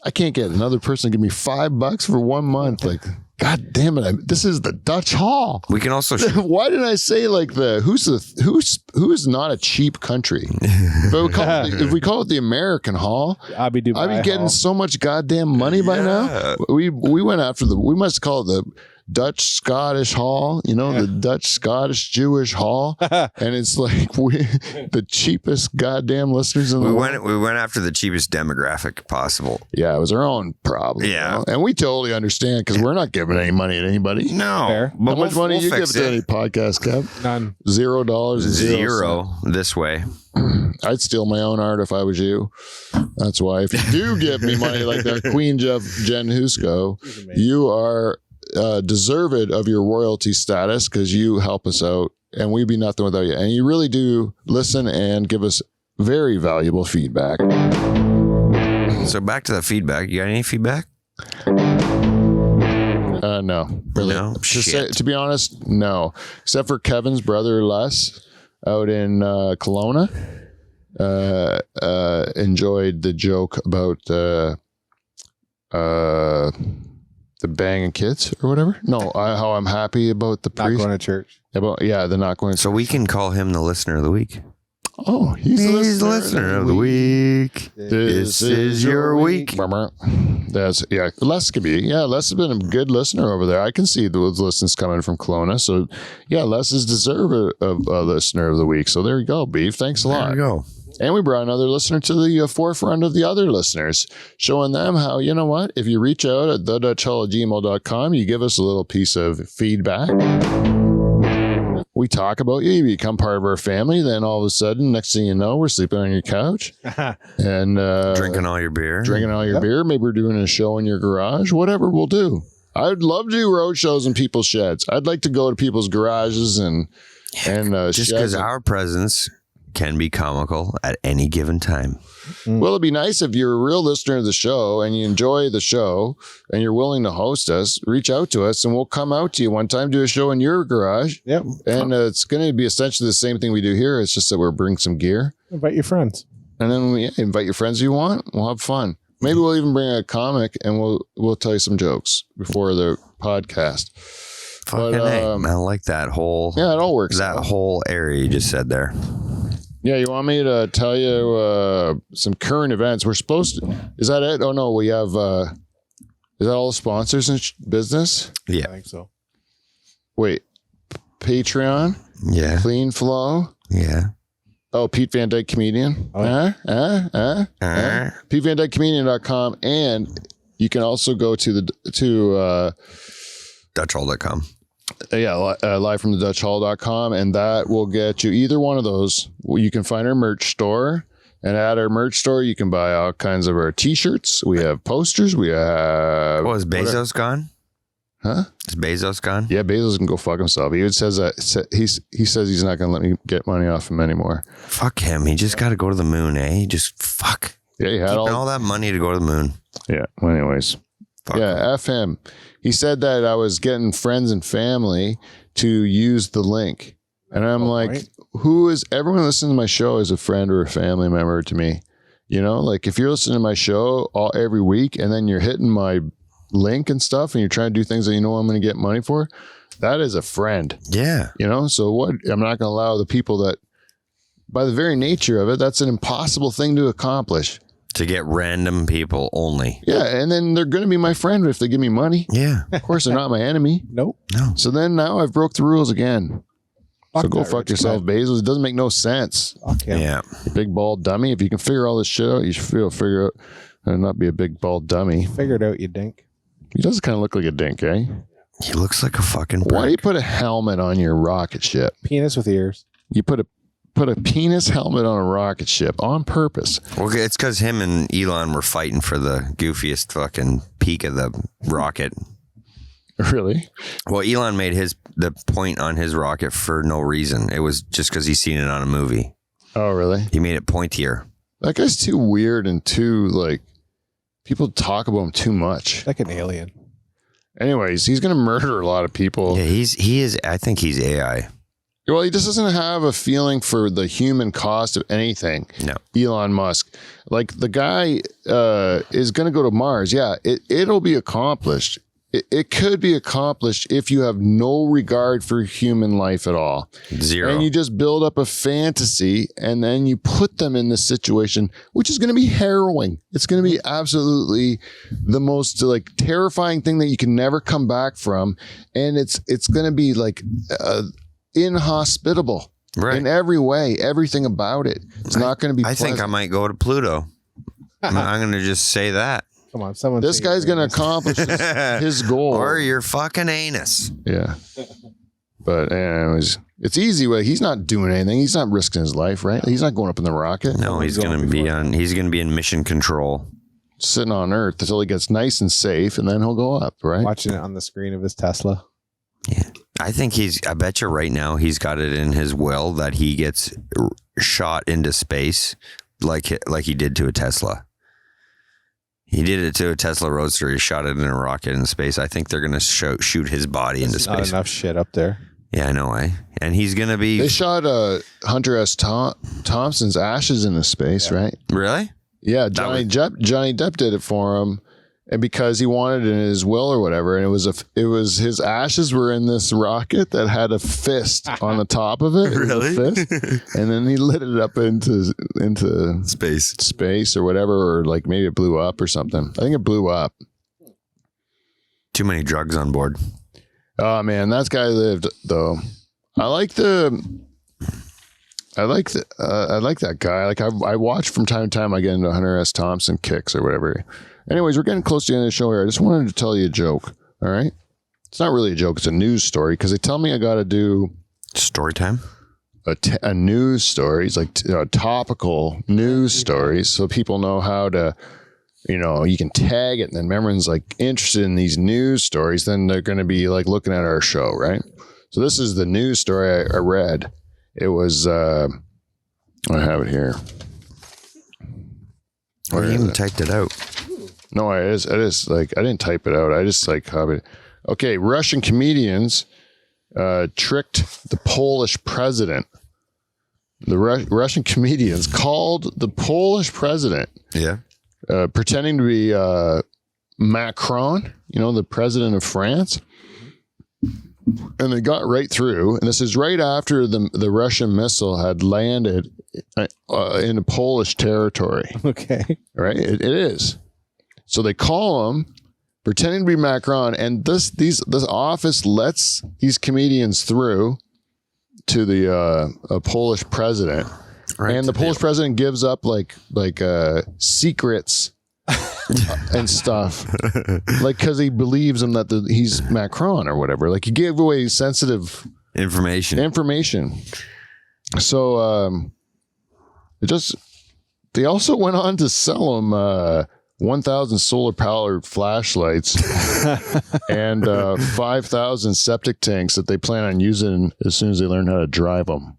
I can't get another person to give me $5 for 1 month. God damn it! This is the Dutch Hall.
We can also.
Why did I say who's not a cheap country? If we call it the American Hall, I'd be getting so much goddamn money by now. We went after we must call it Dutch Scottish Hall, the Dutch Scottish Jewish Hall. And it's like the cheapest goddamn listeners in the world.
We went after the cheapest demographic possible.
Yeah, it was our own problem.
Yeah.
And we totally understand because we're not giving any money to anybody.
No.
Fair.
How much money you give to any podcast, Kev?
None.
$0.
Zero this way.
I'd steal my own art if I was you. That's why if you do give me money like that Queen Jen Husko, you are deserved of your royalty status because you help us out and we'd be nothing without you. And you really do listen and give us very valuable feedback.
So back to the feedback. You got any feedback?
No. Really.
No?
To be honest, no. Except for Kevin's brother Les out in Kelowna. Enjoyed the joke about the banging kids or whatever. No, how I'm happy about the
Not
priest.
going to church.
They're not going to.
So we can call him the listener of the week.
Oh, he's the listener
of the week. This is your week.
That's Les could be. Yeah, Les has been a good listener over there. I can see those listens coming from Kelowna. So yeah, Les is deserved of a listener of the week. So there you go, Beef. Thanks a lot.
There you go.
And we brought another listener to the forefront of the other listeners, showing them how, you know what, if you reach out at thedutchhall@gmail.com, you give us a little piece of feedback. We talk about you, you become part of our family. Then all of a sudden, next thing you know, we're sleeping on your couch and
Drinking all your beer.
Beer. Maybe we're doing a show in your garage, whatever we'll do. I'd love to do road shows in people's sheds. I'd like to go to people's garages and
Just because
sheds.
our presence can be comical at any given time.
Well, it'd be nice if you're a real listener of the show and you enjoy the show and you're willing to host us, reach out to us and we'll come out to you one time, do a show in your garage.
Yep.
And it's going to be essentially the same thing we do here. It's just that we'll bring some gear.
Invite your friends.
And then we invite your friends if you want. We'll have fun. Maybe we'll even bring a comic and we'll tell you some jokes before the podcast.
Fucking A. I like that whole...
Yeah, it all works.
That whole area you just said there.
Yeah, you want me to tell you some current events? We're supposed to... Is that it? Oh, no, we have... is that all the sponsors in business?
Yeah.
I think so.
Wait. Patreon?
Yeah.
Clean Flow?
Yeah.
Oh, Pete Van Dyke Comedian? PeteVanDykeComedian.com. And you can also go to
Dutchhall.com.
Live from the Dutchhall.com, and that will get you either one of those. You can find our merch store, and at our merch store, you can buy all kinds of our t-shirts. We have posters. We have...
Oh, is Bezos gone?
Huh?
Is Bezos gone?
Yeah, Bezos can go fuck himself. He says that he says he's not going to let me get money off him anymore.
Fuck him. He just got to go to the moon, eh? He just fuck.
Yeah, he had
Keeping all that money to go to the moon.
Yeah. Well, anyways.
Fuck
Yeah,
him.
F him. He said that I was getting friends and family to use the link. And I'm like,
right.
Everyone listening to my show is a friend or a family member to me. You know, like if you're listening to my show every week and then you're hitting my link and stuff and you're trying to do things that you know I'm going to get money for, that is a friend.
Yeah.
You know, so what? I'm not going to allow the people that, by the very nature of it, that's an impossible thing to accomplish.
To get random people only.
Yeah, and then they're going to be my friend if they give me money.
Yeah.
Of course, they're not my enemy.
Nope.
No.
So then now I've broke the rules again. So go
that
fuck
rich
yourself,
man.
Bezos. It doesn't make no sense.
Fuck him.
Yeah.
You big bald dummy. If you can figure all this shit out, you should figure out and not be a big bald dummy.
Figure it out, you dink.
He does kind of look like a dink, eh?
He looks like a fucking prick.
Why do you put a helmet on your rocket ship?
Penis with ears.
You put a penis helmet on a rocket ship on purpose.
Well, it's because him and Elon were fighting for the goofiest fucking peak of the rocket.
Really?
Well, Elon made the point on his rocket for no reason. It was just because he's seen it on a movie.
Oh, really?
He made it pointier.
That guy's too weird and too, like, people talk about him too much.
Like an alien.
Anyways, he's going to murder a lot of people.
Yeah, he is. I think he's AI.
Well, he just doesn't have a feeling for the human cost of anything.
No.
Elon Musk. Like, the guy is going to go to Mars. Yeah, it'll be accomplished it could be accomplished if you have no regard for human life at all.
Zero.
And you just build up a fantasy and then you put them in this situation, which is going to be harrowing. It's going to be absolutely the most like terrifying thing that you can never come back from. And it's going to be like inhospitable in every way, everything about it. It's not going to be
I think I might go to Pluto. I'm going to just say that.
Come on, someone.
This guy's going to accomplish his goal.
Or your fucking anus.
Yeah. But anyways, it's easy way. He's not doing anything. He's not risking his life, right? He's not going up in the rocket.
No, he's going to be on. He's going to be in mission control,
sitting on Earth until he gets nice and safe, and then he'll go up, right?
Watching it on the screen of his Tesla.
Yeah, I think I bet you right now he's got it in his will that he gets shot into space, like he did to a Tesla. He did it to a Tesla Roadster. He shot it in a rocket in space. I think they're going to shoot his body into space.
Not enough shit up there.
Yeah, I know, eh? And he's going to be...
They shot Hunter S. Thompson's ashes into space, right?
Really?
Yeah, Johnny Depp did it for him, and because he wanted it in his will or whatever, and it was his ashes were in this rocket that had a fist on the top of it.
Really?
Fist, and then he lit it up into space or whatever, or like maybe it blew up or something. I think it blew up.
Too many drugs on board.
Oh man, that guy lived though. I like that guy. Like I watch from time to time. I get into Hunter S. Thompson kicks or whatever. Anyways, we're getting close to the end of the show here. I just wanted to tell you a joke. All right, it's not really a joke. It's a news story because they tell me I got to do
story time.
A news story. It's like topical news stories, so people know how to. You can tag it, and then everyone's like interested in these news stories. Then they're going to be like looking at our show, right? So this is the news story I read. It was, I have it here.
Or you even typed it out.
No, it is like, I didn't type it out. I just like copied it. Okay. Russian comedians, tricked the Polish president. The Russian comedians called the Polish president.
Yeah.
Pretending to be Macron, the president of France. And they got right through. And this is right after the Russian missile had landed into Polish territory.
Okay.
Right? It is. So they call him, pretending to be Macron. And this office lets these comedians through to the Polish president. Right, and the Polish president gives up like secrets and stuff, like because he believes him that he's Macron or whatever. Like he gave away sensitive information. So they also went on to sell him 1,000 solar powered flashlights and 5,000 septic tanks that they plan on using as soon as they learn how to drive them.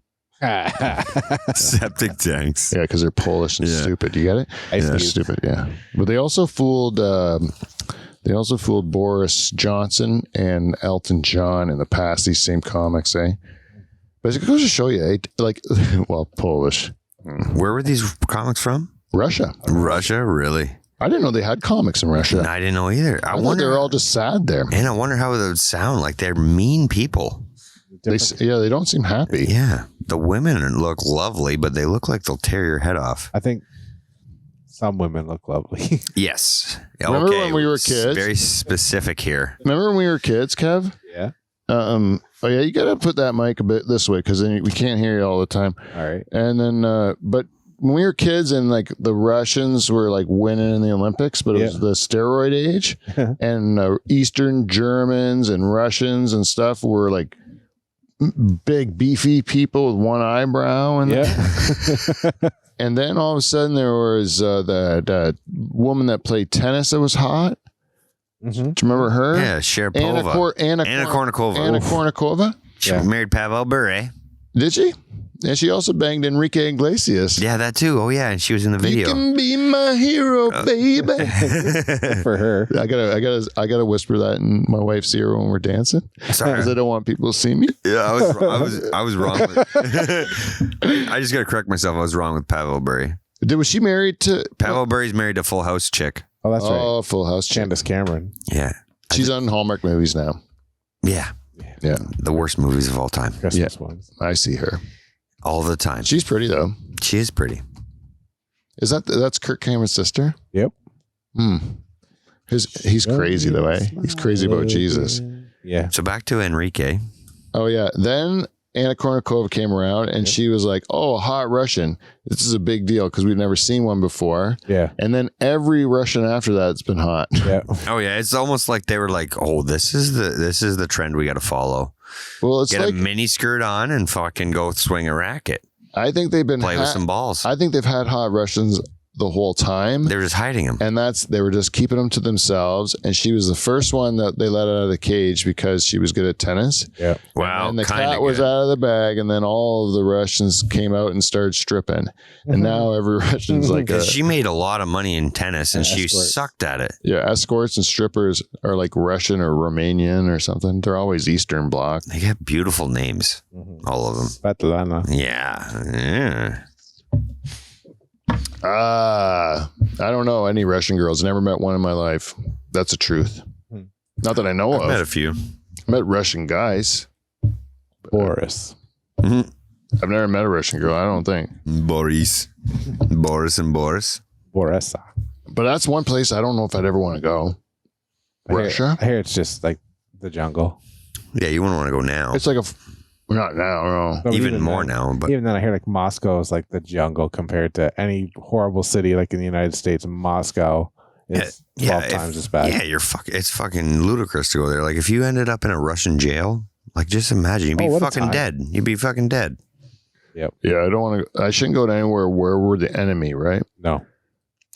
Septic tanks.
Yeah, because they're Polish and stupid. You get it? They're stupid. Yeah, but they also fooled. They also fooled Boris Johnson and Elton John in the past. These same comics, eh? But it goes to show you, Polish.
Where were these comics from?
Russia.
Russia, really?
I didn't know they had comics in Russia.
I didn't know either.
I wonder they're all just sad there.
And I wonder how they would sound. Like they're mean people.
They don't seem happy.
Yeah. The women look lovely, but they look like they'll tear your head off.
I think some women look lovely.
Yes.
Remember when we were kids?
Very specific here.
Remember when we were kids, Kev?
Yeah.
Oh yeah, you got to put that mic a bit this way because then we can't hear you all the time.
All right.
And then, but when we were kids and like the Russians were like winning in the Olympics, but it was the steroid age, and Eastern Germans and Russians and stuff were like big beefy people with one eyebrow and and then all of a sudden there was that woman that played tennis that was hot. Mm-hmm. Do you remember her?
Yeah, Sharapova. Anna Kournikova.
Anna Kournikova.
She married Pavel Bure.
Did she? And she also banged Enrique Iglesias.
Yeah, that too. Oh yeah, and she was in the video.
You can be my hero, baby.
For her,
I gotta whisper that in my wife's ear when we're dancing.
Sorry,
because I don't want people to see me.
Yeah, I was wrong. I just gotta correct myself. I was wrong with Pavel Bure.
Was she married to
Pavel Bure's married to Full House chick?
Oh, that's right.
Oh, Full House chick.
Candace Cameron.
Yeah.
She's on Hallmark movies now.
Yeah.
Yeah.
The worst movies of all time.
Christmas ones.
I see her.
All the time.
She's pretty though.
She is pretty.
That's Kirk Cameron's sister?
Yep.
He's crazy though, eh? He's crazy about Jesus.
Yeah.
So back to Enrique.
Oh yeah. Then Anna Kournikova came around and she was like, "Oh, hot Russian. This is a big deal because we've never seen one before."
Yeah.
And then every Russian after that's been hot.
Yeah.
Oh yeah, it's almost like they were like, "Oh, this is the trend we got to follow.
Well, it's
Get
like
a mini skirt on and fucking go swing a racket,
I think they've been
play with some balls."
I think they've had hot Russians the whole time.
They're just hiding them.
And they were just keeping them to themselves. And she was the first one that they let out of the cage because she was good at tennis.
Yeah.
Wow,
And the
kinda
cat was
good.
out of the bag. And then all of the Russians came out and started stripping. And now every Russian's like,
Because she made a lot of money in tennis and she
escorts.
sucked at it.
escorts and strippers are like Russian or Romanian or something. They're always Eastern Bloc.
They got beautiful names, all of them.
Svetlana.
Yeah.
I don't know any Russian girls. Never met one in my life. That's the truth. Not that I know
I've
of.
met a few.
Met Russian guys.
Boris.
I've never met a Russian girl, I don't think.
Boris and Boris.
Borisa.
But that's one place I don't know if I'd ever want to go. Russia?
I hear it's just like the jungle.
Yeah, you wouldn't want to go now.
It's like not now, no.
No,
Even more
then,
now, but
Even then, I hear like Moscow is like the jungle compared to any horrible city like in the United States. Moscow is 12 times as bad.
Yeah, it's fucking ludicrous to go there. Like if you ended up in a Russian jail, like just imagine you'd be
what a
fucking
time.
dead. You'd be fucking dead.
Yep.
Yeah, I don't want to. I shouldn't go to anywhere where we're the enemy, right?
No.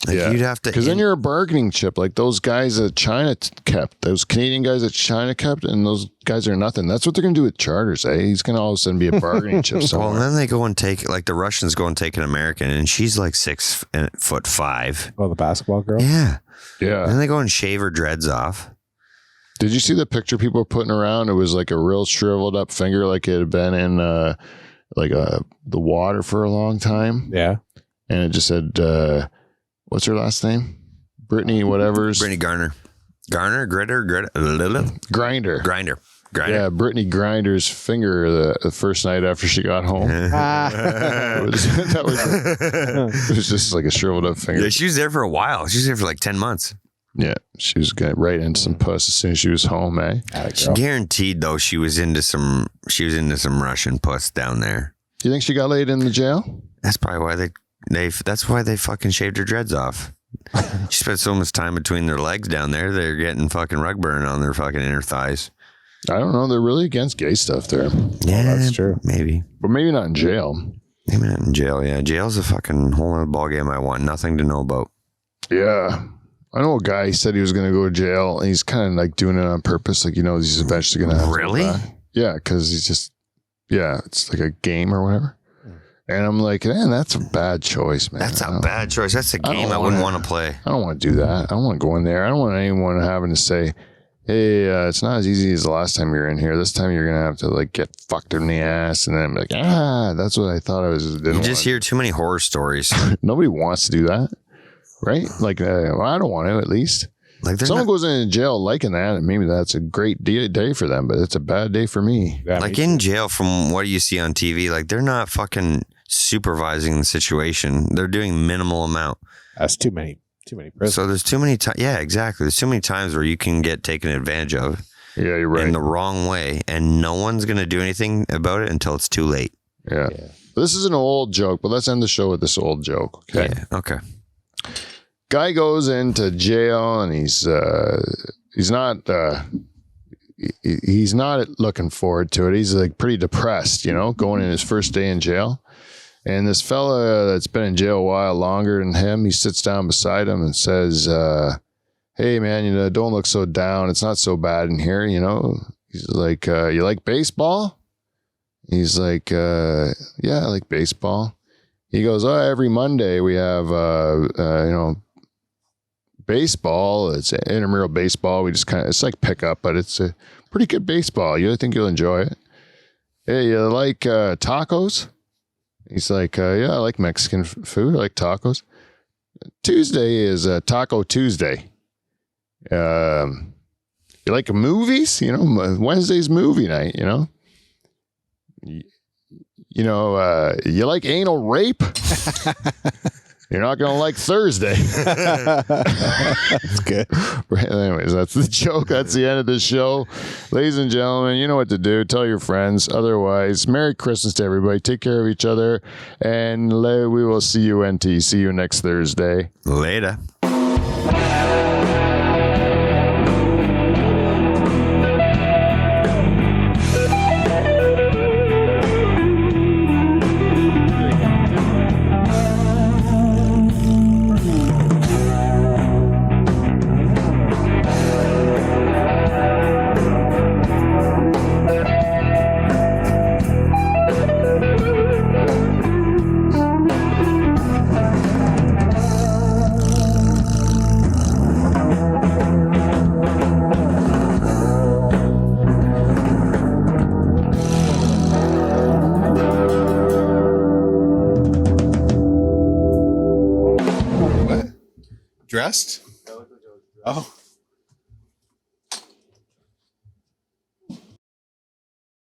Like
Yeah.
you'd have to.
Because then you're a bargaining chip, like those guys that China kept, those Canadian guys that China kept, and those guys are nothing. That's what they're going to do with Charters, eh? He's going to all of a sudden be a bargaining chip
Well,
somewhere.
and then they go and take like the Russians go and take an American, and she's like 6'5".
Oh, the basketball girl?
Yeah.
Yeah.
And then they go and shave her dreads off.
Did you see the picture people were putting around? It was like a real shriveled up finger, like it had been in the water for a long time,
Yeah.
and it just said, "What's her last name? Brittany, whatever's
Brittany Grinder. Grinder.
Grinder." Yeah, Brittany Grinder's finger the first night after she got home. It was just like a shriveled up finger.
Yeah, she was there for a while. She was there for like 10 months.
Yeah, she was getting right into some puss as soon as she was home, eh?
Guaranteed though, she was into some Russian puss down there.
You think she got laid in the jail?
That's probably why that's why they fucking shaved her dreads off. She spent so much time between their legs down there, they're getting fucking rug burn on their fucking inner thighs.
I don't know. They're really against gay stuff there,
Yeah,
that's true.
Maybe.
but maybe not in jail.
Maybe not in jail. Yeah, jail's a fucking whole other ballgame I want nothing to know about.
Yeah. I know a guy, he said he was going to go to jail, and he's kind of like doing it on purpose. Like, he's eventually going to have to go
Really?
back. Yeah, because he's just, it's like a game or whatever. And I'm like, man, that's a bad choice, man.
That's a bad choice. That's a
I don't
game I wouldn't
wanna-
want to play.
I don't want to do that. I don't want to go in there. I don't want anyone having to say, hey, it's not as easy as the last time you're in here. This time you're going to have to like get fucked in the ass. And then I'm like, that's what I thought I was.
You just hear too many horror stories.
Nobody wants to do that. Right? Like, well, I don't want to, at least.
Like there's
Someone
not,
goes in jail liking that, and maybe that's a great day for them, but it's a bad day for me.
Yeah,
like
me
in jail, from what you see on TV, like they're not fucking supervising the situation. They're doing minimal amount.
That's too many prisons.
So there's too many times. Yeah, exactly. There's too many times where you can get taken advantage of
Yeah, you're right.
in the wrong way, and no one's gonna do anything about it until it's too late.
Yeah. This is an old joke, but let's end the show with this old joke. Okay.
Yeah. Okay.
Guy goes into jail, and he's not looking forward to it. He's like pretty depressed, going in his first day in jail. And this fella that's been in jail a while longer than him, he sits down beside him and says, hey man, don't look so down. It's not so bad in here, He's like, you like baseball? He's like, yeah, I like baseball. He goes, every Monday we have, baseball. It's intramural baseball. We just it's like pickup, but it's a pretty good baseball. I think you'll enjoy it. Hey, you like tacos? He's like, yeah, I like Mexican food. I like tacos. Tuesday is Taco Tuesday. You like movies? You know, Wednesday's movie night, you know? You like anal rape? You're not going to like Thursday.
That's good.
Anyways, that's the joke. That's the end of the show. Ladies and gentlemen, you know what to do. Tell your friends. Otherwise, Merry Christmas to everybody. Take care of each other. And we will see you, NT. See you next Thursday.
Later.
Dressed? Oh.